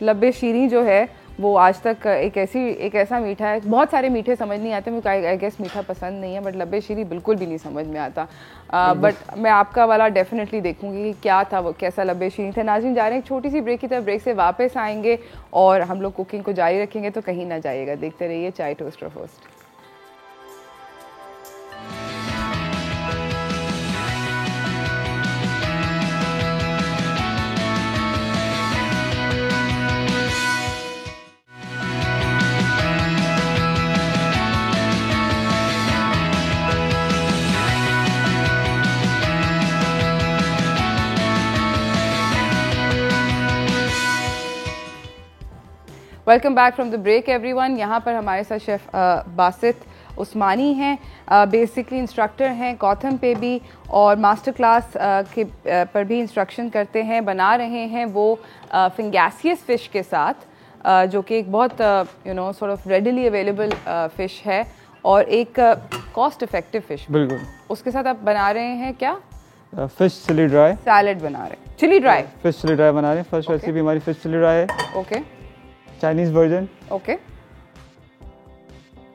लबे शीरी जो है वो आज तक एक ऐसा मीठा है. बहुत सारे मीठे समझ नहीं आते मुझे. आई गेस मीठा पसंद नहीं है, बट लबे शीरी बिल्कुल भी नहीं समझ में आता. बट मैं आपका वाला डेफिनेटली देखूंगी कि क्या था वो, कैसा लबे शीरी था. नाज़रीन, जा रहे हैं एक छोटी सी ब्रेक की तरफ. ब्रेक से वापस आएंगे और हम लोग कुकिंग को जारी रखेंगे, तो कहीं ना जाइएगा. देखते रहिए chai toaster host. Welcome back from the break everyone. यहाँ पर हमारे साथ शेफ़ बासित उस्मानी हैं. बेसिकली इंस्ट्रक्टर हैं गौथम पे भी, और मास्टर क्लास के पर भी इंस्ट्रक्शन करते हैं. बना रहे हैं वो फिंगैसियस फ़िश के साथ, जो कि एक बहुत sort of readily available fish है और एक कॉस्ट इफेक्टिव फ़िश. बिल्कुल. उसके साथ आप बना रहे हैं क्या? फिश चिली ड्राई सैलेड बना रहे हैं. Chilli dry fish chilli dry बना रहे हैं. फर्स्ट रेसिपी हमारी फिश चिली ड्राई है. ओके. Chinese version. ओके.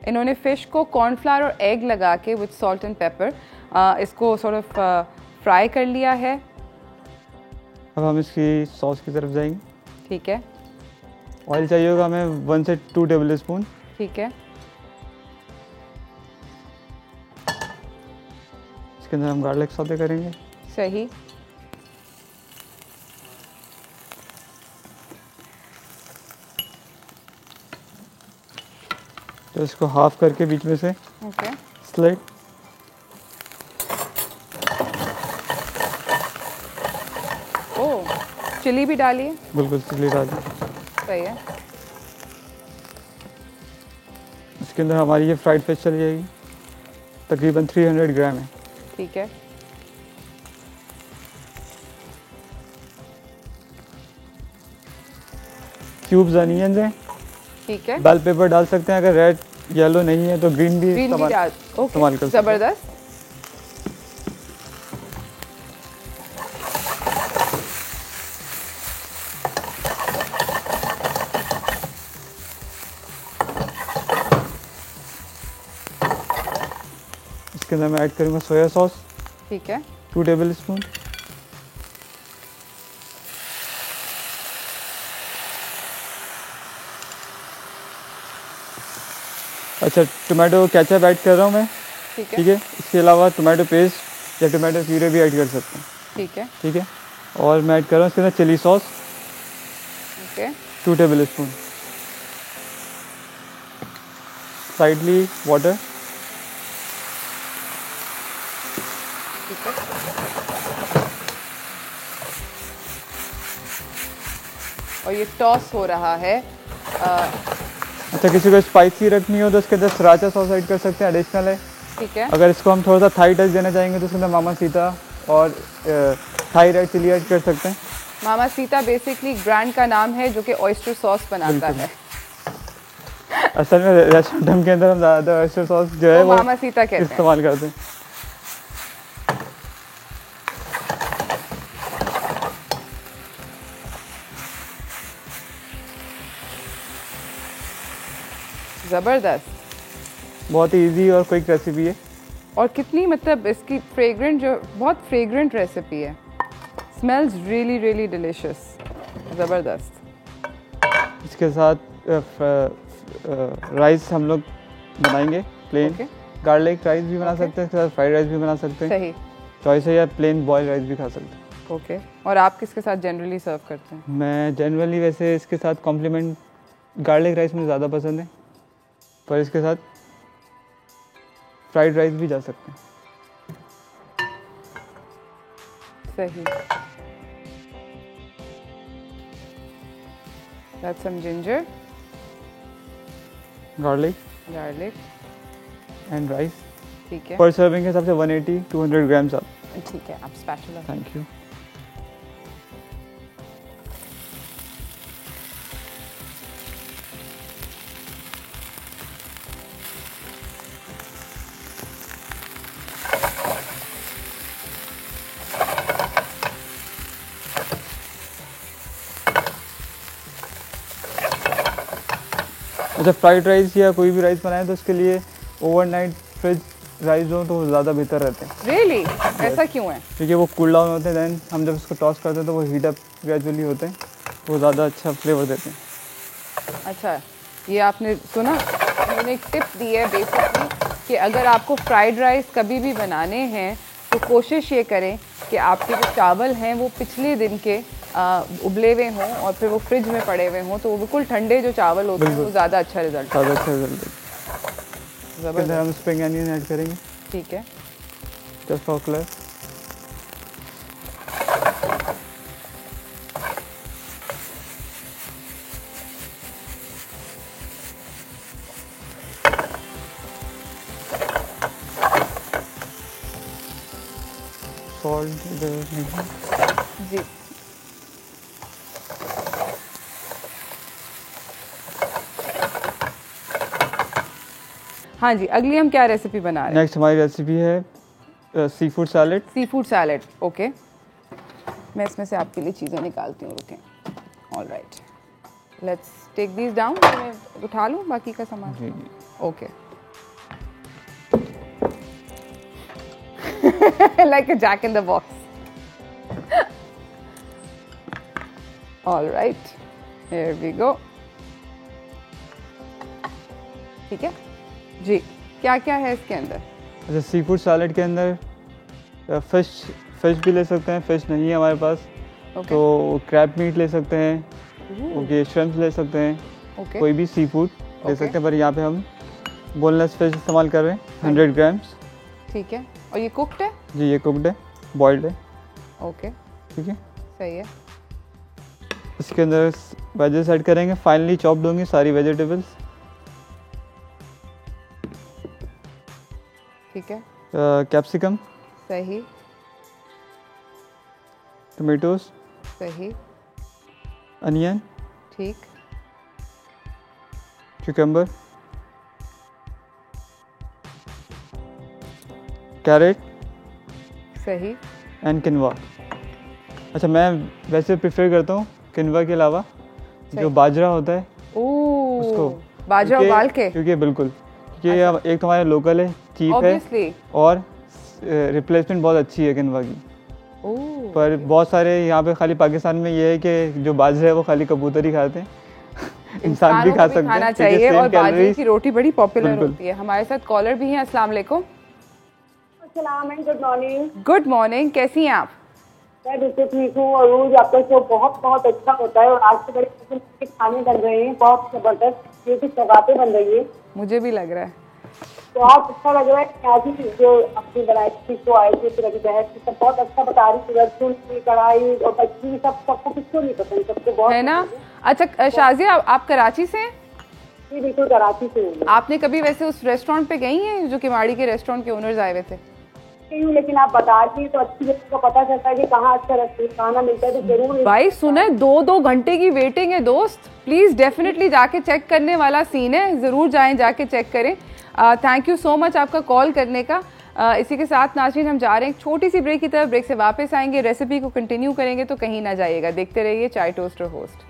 इन्होंने फ़िश को कॉर्नफ्लावर और एग लगा के विद सॉल्ट एंड पेपर इसको सॉर्ट ऑफ फ्राई कर लिया है. अब हम इसकी सॉस की तरफ जाएंगे. ठीक है. ऑयल चाहिए होगा हमें 1 से 2 टेबल स्पून. ठीक है. इसके अंदर हम गार्लिक सौते करेंगे. सही. तो इसको हाफ करके बीच में से ओके स्लाइड. ओह, चिली भी डालिए. बिल्कुल चिली डालिए. सही है. इसके अंदर हमारी ये फ्राइड फिश चली जाएगी. तकरीबन 300 ग्राम है. ठीक है. क्यूब्स अनियंस हैं. ठीक है. बेल पेपर डाल सकते हैं. अगर रेड येलो नहीं है तो ग्रीन भी इस्तेमाल कर सकते हैं. ज़बरदस्त. इसके अंदर मैं ऐड करूँगा सोया सॉस. ठीक है. 2 टेबल स्पून. अच्छा, टोमेटो केचप ऐड कर रहा हूँ मैं। ठीक है। इसके अलावा टोमेटो पेस्ट या टोमेटो प्यूरे भी ऐड कर सकते हैं। ठीक है। और मैं ऐड कर रहा हूँ इसके अंदर chilli sauce. Okay. 2 tablespoon. Slightly water. ठीक है। और ये टॉस हो रहा है। अच्छा, किसी को स्पाइसी रखनी हो तो इसके अंदर सराचा सॉस ऐड कर सकते हैं, एडिशनल है। ठीक है। अगर इसको हम थोड़ा सा थाई टच देना चाहेंगे तो इसके अंदर मामा सीता और थाई रेड चिली ऐड कर सकते हैं। मामा सीता बेसिकली ब्रांड का नाम है जो कि ऑयस्टर सॉस बनाता है। असल में रेस्टोरेंट के अंदर हम ज़्यादातर ऑयस्टर सॉस जो है वो मामा सीता कहते हैं, इस्तेमाल करते हैं। ज़बरदस्त, बहुत ही इजी और क्विक रेसिपी है। और कितनी मतलब इसकी फ्रेग्रेंट, जो बहुत फ्रेग्रेंट रेसिपी है। Smells really really delicious. ज़बरदस्त। इसके साथ राइस हम लोग बनाएंगे प्लेन। गार्लिक राइस भी बना सकते हैं, इसके साथ फ्राइड राइस भी बना सकते हैं। सही चॉइस है, या प्लेन बॉयल राइस भी खा सकते हैं। ओके। और आप किसके साथ जनरली सर्व करते हैं? मैं जनरली वैसे इसके साथ कॉम्प्लीमेंट गार्लिक राइस मुझे ज़्यादा पसंद है, पर इसके साथ फ्राइड राइस भी जा सकते हैं। सही। That's some ginger, garlic and rice. ठीक है। पर सर्विंग के हिसाब से 180-200 ग्राम्स आप। ठीक है, आप स्पैचुला। Thank you. अच्छा, फ्राइड राइस या कोई भी राइस बनाए तो उसके लिए ओवरनाइट फ्रिज राइस हो तो ज़्यादा बेहतर रहते हैं। रियली? ऐसा क्यों है? क्योंकि वो कूल डाउन होते हैं, दैन हम जब उसको टॉस करते हैं तो वो हीट अप ग्रेजुअली होते हैं, वो ज़्यादा अच्छा फ्लेवर देते हैं। अच्छा, ये आपने सुना, उन्होंने एक टिप दी है बेसिकली कि अगर आपको फ्राइड राइस कभी भी बनाने हैं तो कोशिश ये करें कि आपके जो चावल हैं वो पिछले दिन के उबले हुए हों और फिर वो फ्रिज में पड़े हुए हों, तो वो बिल्कुल ठंडे जो चावल होते हैं वो ज़्यादा अच्छा रिजल्ट है। ज़बरदस्त। हम स्प्रिंग अनियन ऐड करेंगे। ठीक है। Just for colour. सॉल्ट जी। हाँ जी, अगली हम क्या रेसिपी बना रहे हैं? नेक्स्ट हमारी रेसिपी है seafood salad. Seafood salad, okay. मैं इसमें से आपके लिए चीज़ें निकालती हूँ, रुकें। All right, let's take this down. मैं उठा लूँ बाकी का सामान? Okay. Like a jack in the box. All right, here we go. ठीक है जी। क्या क्या है इसके अंदर? अच्छा, सी फूड सैलेड के अंदर फिश भी ले सकते हैं, फिश नहीं है हमारे पास तो क्रैब मीट ले सकते हैं, ओके, श्रिम्प ले सकते हैं, कोई भी सी फूड ले सकते हैं, पर यहाँ पे हम बोनलेस फिश इस्तेमाल कर रहे हैं 100 ग्राम्स। ठीक है। और ये कुक्ड है? जी, ये कुक्ड है, बॉइल्ड है। ओके, ठीक है, सही है। इसके अंदर वेजेस ऐड करेंगे, फाइनली चॉप्ड होंगी सारी वेजिटेबल्स। ठीक है। कैप्सिकम, सही। टमेटोज, सही। अनियन, ठीक। क्यूकम्बर, कैरेट, सही। एंड किनवा। अच्छा, मैं वैसे प्रेफर करता हूँ किनवा के अलावा जो बाजरा होता है उसको, बाजरा उबाल के, क्योंकि बिल्कुल क्योंकि एक तो हमारे लोकल है, चीप है, और रिप्लेसमेंट बहुत अच्छी है किनवा की। पर बहुत सारे यहाँ पे खाली पाकिस्तान में ये है कि जो बाजरा है वो खाली कबूतर ही खाते हैं इंसान भी खा सकते हैं, खाना चाहिए। और बाजरे की रोटी बड़ी पॉपुलर होती है। हमारे साथ कॉलर भी हैं। अस्सलाम वालेकुम। Good morning. गुड मॉर्निंग, कैसी हैं आप? मैं बिल्कुल ठीक हूँ। और रोज आपका शो बहुत बहुत अच्छा होता है और आज से बड़े किस्म के खाने बन रहे हैं, बहुत जबरदस्त, ये कुछ सौगातें बन रही है। मुझे भी लग रहा है तो बहुत अच्छा लग रहा है कि आज ही जो अपनी बनाई थी शो आए थे फिर अभी बहस की, सब बहुत अच्छा बता रही थी। लहसुन की कढ़ाई और बच्ची सब, सबको किसको नहीं पसंद, सबको बहुत है ना। अच्छा शाजिया, आप कराची से हैं? जी बिल्कुल, कराची से हूँ। आपने कभी वैसे उस रेस्टोरेंट पे गई हैं जो किमाड़ी के रेस्टोरेंट के ओनर्स आए हुए थे? लेकिन आप बता दी तो अच्छी जगह को पता चलता है कि कहाँ अच्छा रेस्टोरेंट खाना मिलता है, तो जरूर। भाई सुना है 2-2 घंटे की वेटिंग है दोस्त। प्लीज डेफिनेटली जाके चेक करने वाला सीन है, जरूर जाएं, जाके चेक करें। थैंक यू सो मच आपका कॉल करने का। इसी के साथ नाज़रीन हम जा रहे हैं एक छोटी सी ब्रेक की तरफ। ब्रेक से वापस आएंगे, रेसिपी को कंटिन्यू करेंगे, तो कहीं ना जाइएगा, देखते रहिए chai toaster host.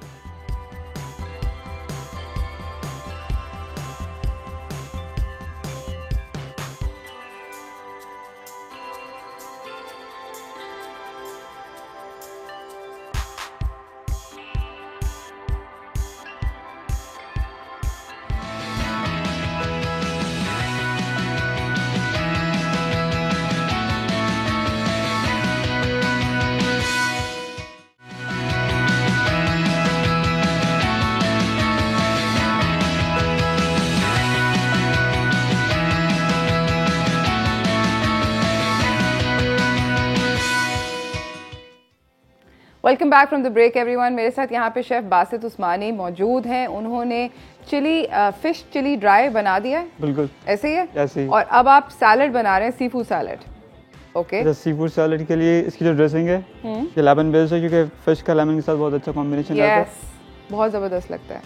Welcome back from the break everyone. मेरे साथ यहाँ पे शेफ बासित उस्मानी मौजूद हैं। उन्होंने फिश चिली ड्राई बना दिया है। बिल्कुल ऐसे ही है, ऐसे ही। और अब आप सैलड बना रहे हैं, sea food salad. Okay, sea food salad के लिए इसकी जो ड्रेसिंग है ये लेमन बेस्ड है, क्योंकि फिश का लेमन के साथ बहुत अच्छा कॉम्बिनेशन आता है। बहुत ज़बरदस्त लगता है।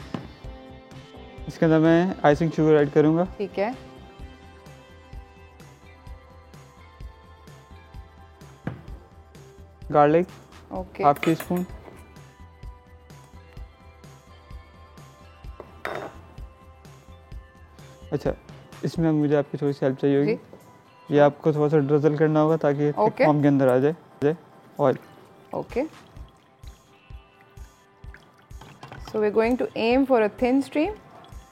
इसके अंदर मैं आइसिंग शुगर ऐड करूँगा। ठीक है, garlic okay, half tea spoon, अच्छा इसमें मुझे आपकी थोड़ी सी हेल्प चाहिए होगी। ये आपको थोड़ा सा ड्रिजल करना होगा ताकि फॉर्म के अंदर आ जाए oil. Okay, so we are going to aim for a thin stream.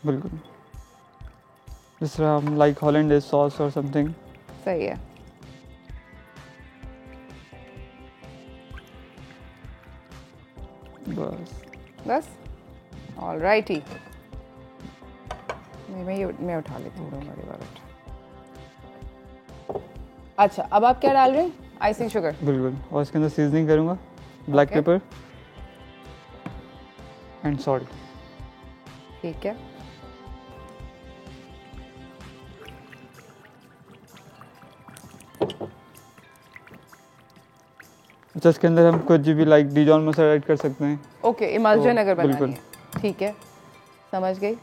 बिल्कुल, जिस तरह हम लाइक हॉलैंड सॉस और समथिंग। सही है। बस ऑलराइटी। मैं उठा लेती हूँ। अच्छा, अब आप क्या डाल रहे हैं? Icing sugar. बिल्कुल, और इसके अंदर सीजनिंग करूँगा, ब्लैक पेपर एंड सॉल्ट। ठीक है, अच्छा इसके अंदर हम कुछ भी लाइक डिजॉन मसाला ऐड कर सकते हैं। ओके, इमल्जन तो अगर बनानी है। ठीक है, समझ गई।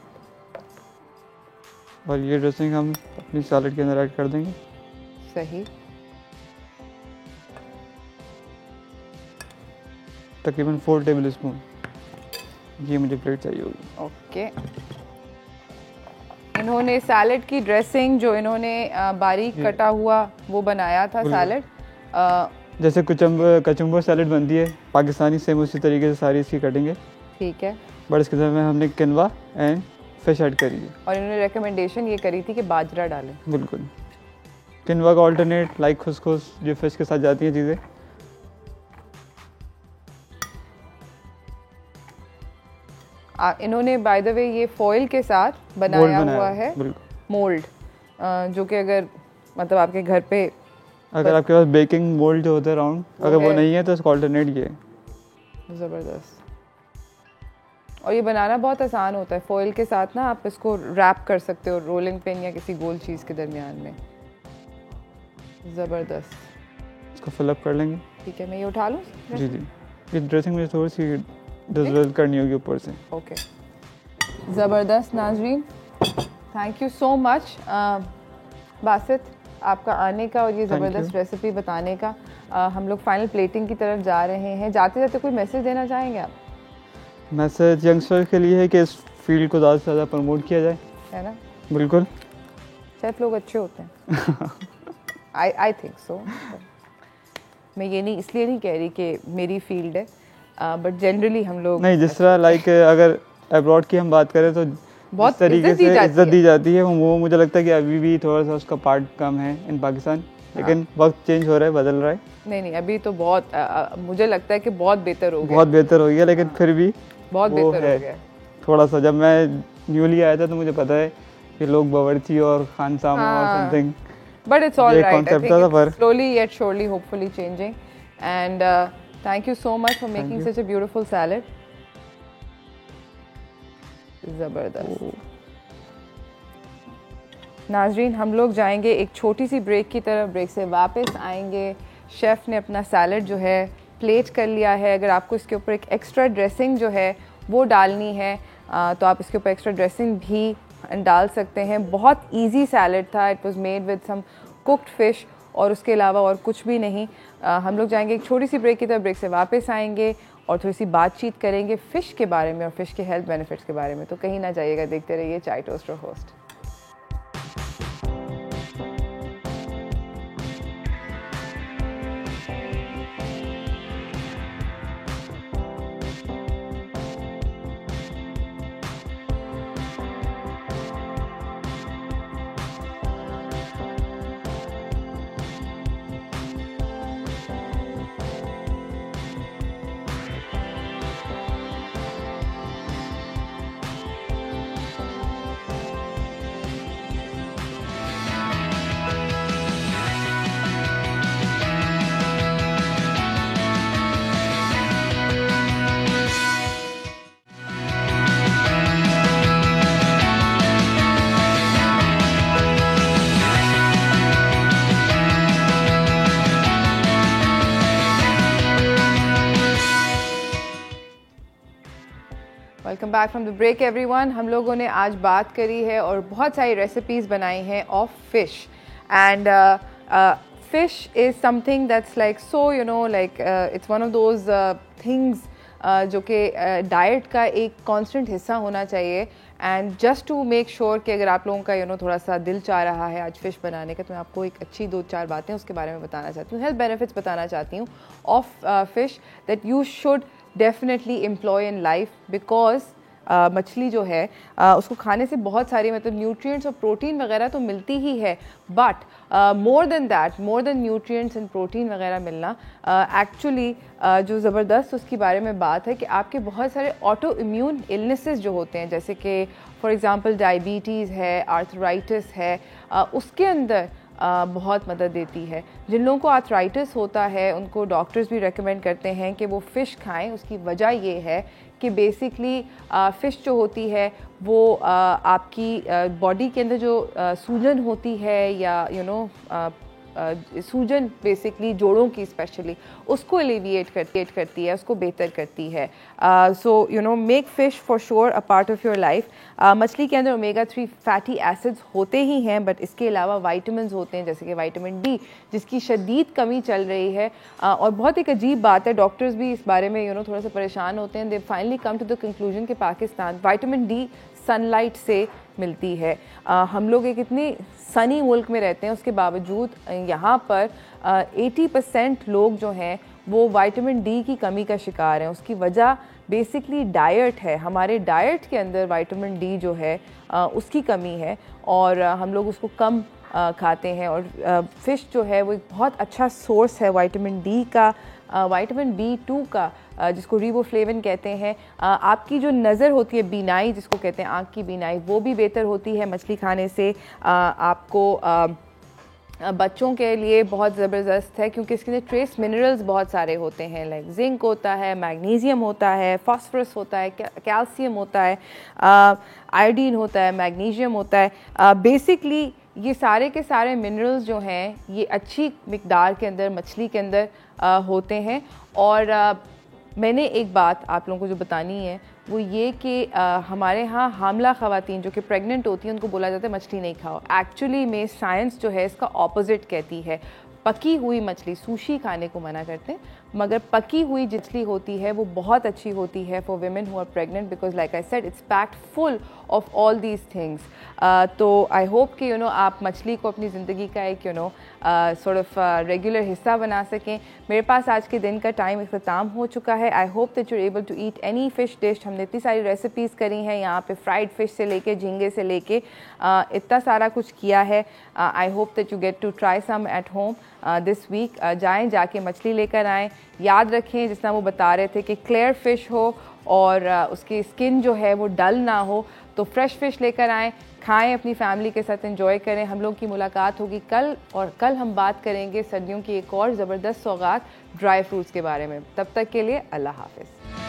और ये ड्रेसिंग हम अपनी सैलड के अंदर ऐड कर देंगे। सही, तकरीबन 4 टेबल स्पून। ये मुझे प्लेट चाहिए होगी। ओके, इन्होंने सैलड की ड्रेसिंग जो इन्होंने बारीक कटा हुआ वो बनाया था सैलड। जैसे कचुम्बर सैलड बनती है पाकिस्तानी, सेम उसी तरीके से सारी इसकी कटिंग है। ठीक है, बट इसके साथ में हमने किनवा एंड फिश ऐड करी है। और इन्होंने रेकमेंडेशन ये करी थी कि बाजरा डालें। बिल्कुल, किनवा का ऑल्टरनेट लाइक खुसखुस जो फिश के साथ जाती हैं चीज़ें। इन्होंने बाय द वे ये फॉइल के साथ बनाया हुआ है मोल्ड, जो कि अगर मतलब आपके घर पे अगर आपके पास बेकिंग मोल्ड जो होता है राउंड, अगर वो नहीं है तो इसका ऑल्टरनेट ये है। ज़बरदस्त। और ये बनाना बहुत आसान होता है। फॉइल के साथ ना आप इसको रैप कर सकते हो रोलिंग पिन या किसी गोल चीज़ के दरमियान में। ज़बरदस्त। इसको फिलअप कर लेंगे। ठीक है, मैं ये उठा लूँ? जी जी, ये ड्रेसिंग मुझे थोड़ी सी डिज़ोल्व करनी होगी ऊपर से। ओके, ज़बरदस्त नाज़रीन, thank you so much Basit आपका आने का और ये ज़बरदस्त रेसिपी बताने का। हम लोग फाइनल प्लेटिंग की तरफ जा रहे हैं। जाते जाते कोई मैसेज देना चाहेंगे आप? मैसेज यंगस्टर के लिए है कि इस फील्ड को ज़्यादा से ज़्यादा प्रमोट किया जाए। है ना? बिल्कुल, शेफ लोग अच्छे होते हैं। I think so. मैं ये नहीं इसलिए नहीं कह रही कि मेरी फील्ड है, बट जनरली हम लोग नहीं, जिस तरह लाइक अगर अब्रॉड की हम बात करें तो बहुत तरीके से इज्जत दी जाती है, वो मुझे लगता है कि अभी भी थोड़ा सा उसका पार्ट कम है इन पाकिस्तान, लेकिन वक्त चेंज हो रहा है, बदल रहा है। नहीं अभी तो बहुत मुझे लगता है कि बहुत बेहतर हो गया, बहुत बेहतर हो गया, लेकिन फिर भी बहुत बेहतर हो गया थोड़ा सा। जब मैं न्यूली आया था तो मुझे पता है कि लोग बावर्ची और खानसामा और something, but it's all right. I think it's slowly yet surely hopefully changing, and thank you so much for making such a beautiful salad. ज़बरदस्त। नाजरीन, हम लोग जाएंगे एक छोटी सी ब्रेक की तरफ, ब्रेक से वापस आएंगे। शेफ़ ने अपना सैलड जो है प्लेट कर लिया है। अगर आपको इसके ऊपर एक एक्स्ट्रा ड्रेसिंग जो है वो डालनी है तो आप इसके ऊपर एक्स्ट्रा ड्रेसिंग भी डाल सकते हैं। बहुत इजी सैलड था, it was made with some cooked fish और उसके अलावा और कुछ भी नहीं। हम लोग जाएंगे एक छोटी सी ब्रेक की तरफ, ब्रेक से वापस आएंगे और थोड़ी सी बातचीत करेंगे फ़िश के बारे में और फ़िश के हेल्थ बेनिफिट्स के बारे में। तो कहीं ना जाइएगा, देखते रहिए chai toaster host. Welcome back from the break everyone. हम लोगों ने आज बात करी है और बहुत सारी रेसिपीज़ बनाई हैं of fish, and fish is something that's like so you know like it's one of those things जो कि डाइट का एक कांस्टेंट हिस्सा होना चाहिए। And just to make sure कि अगर आप लोगों का थोड़ा सा दिल चाह रहा है आज फ़िश बनाने का, तो मैं आपको एक अच्छी 2-4 बातें उसके बारे में बताना चाहती हूँ, हेल्थ बेनिफिट्स बताना चाहती हूँ of fish that you should definitely employ in life. Because मछली जो है उसको खाने से बहुत सारी न्यूट्रिएंट्स और प्रोटीन वगैरह तो मिलती ही है, but more than that, more than nutrients and protein वगैरह मिलना, एक्चुअली जो ज़बरदस्त उसके बारे में बात है कि आपके बहुत सारे ऑटो इम्यून इलनेसेस जो होते हैं, जैसे कि फॉर एग्ज़ाम्पल डायबिटीज़ है, आर्थराइटिस है, उसके अंदर बहुत मदद देती है। जिन लोगों को आर्थराइटिस होता है उनको डॉक्टर्स भी रेकमेंड करते हैं कि वो फ़िश खाएं। उसकी वजह ये है कि बेसिकली फ़िश जो होती है वो आपकी बॉडी के अंदर जो सूजन होती है या सूजन बेसिकली जोड़ों की स्पेशली, उसको एलिविएट करती है, उसको बेहतर करती है। So make fish for sure a part of your life. मछली के अंदर ओमेगा 3 फैटी एसिड्स होते ही हैं, बट इसके अलावा वाइटामिन होते हैं जैसे कि विटामिन डी, जिसकी शदीद कमी चल रही है। और बहुत एक अजीब बात है, डॉक्टर्स भी इस बारे में थोड़ा सा परेशान होते हैं। They finally come to the conclusion कि पाकिस्तान विटामिन डी सनलाइट से मिलती है। हम लोग एक इतनी सनी मुल्क में रहते हैं, उसके बावजूद यहाँ पर 80% लोग जो हैं वो विटामिन डी की कमी का शिकार हैं। उसकी वजह बेसिकली डाइट है। हमारे डाइट के अंदर विटामिन डी जो है उसकी कमी है और हम लोग उसको कम खाते हैं। और फ़िश जो है वो एक बहुत अच्छा सोर्स है विटामिन डी का, विटामिन B2 का, जिसको रिबोफ्लेविन कहते हैं। आपकी जो नज़र होती है, बीनाई जिसको कहते हैं, आँख की बीनाई, वो भी बेहतर होती है मछली खाने से। आपको बच्चों के लिए बहुत ज़बरदस्त है क्योंकि इसके अंदर ट्रेस मिनरल्स बहुत सारे होते हैं, लाइक जिंक होता है, मैग्नीशियम होता है, फास्फोरस होता है, कैल्शियम होता है, आयोडीन होता है, मैग्नीशियम होता है। बेसिकली ये सारे के सारे मिनरल्स जो हैं ये अच्छी मिकदार के अंदर मछली के अंदर होते हैं। और मैंने एक बात आप लोगों को जो बतानी है वो ये कि हमारे यहाँ हामला ख़वातीन जो कि प्रेग्नेंट होती हैं उनको बोला जाता है मछली नहीं खाओ। एक्चुअली में साइंस जो है इसका ऑपोजिट कहती है, पकी हुई मछली, सुशी खाने को मना करते हैं, मगर पकी हुई जितली होती है वो बहुत अच्छी होती है for women who are pregnant because like I said it's packed full of all these things. तो आई होप कि आप मछली को अपनी ज़िंदगी का एक sort of रेगुलर हिस्सा बना सकें. मेरे पास आज के दिन का टाइम इख्तिताम हो चुका है. I hope that you are able to eat any fish dish. हमने इतनी सारी रेसिपीज़ करी हैं यहाँ पे, फ्राइड फ़िश से लेके झींगे से लेके इतना सारा कुछ किया है. I hope that you get to try some at home this week. जाके मछली लेकर आएँ. याद रखें जिस तरह वो बता रहे थे कि क्लियर फ़िश हो और उसकी स्किन जो है वो डल ना हो. तो फ्रेश फ़िश लेकर आएँ, खाएं, अपनी फैमिली के साथ एंजॉय करें. हम लोग की मुलाकात होगी कल, और कल हम बात करेंगे सर्दियों की एक और ज़बरदस्त सौगात ड्राई फ्रूट्स के बारे में. तब तक के लिए अल्लाह हाफ़िज़.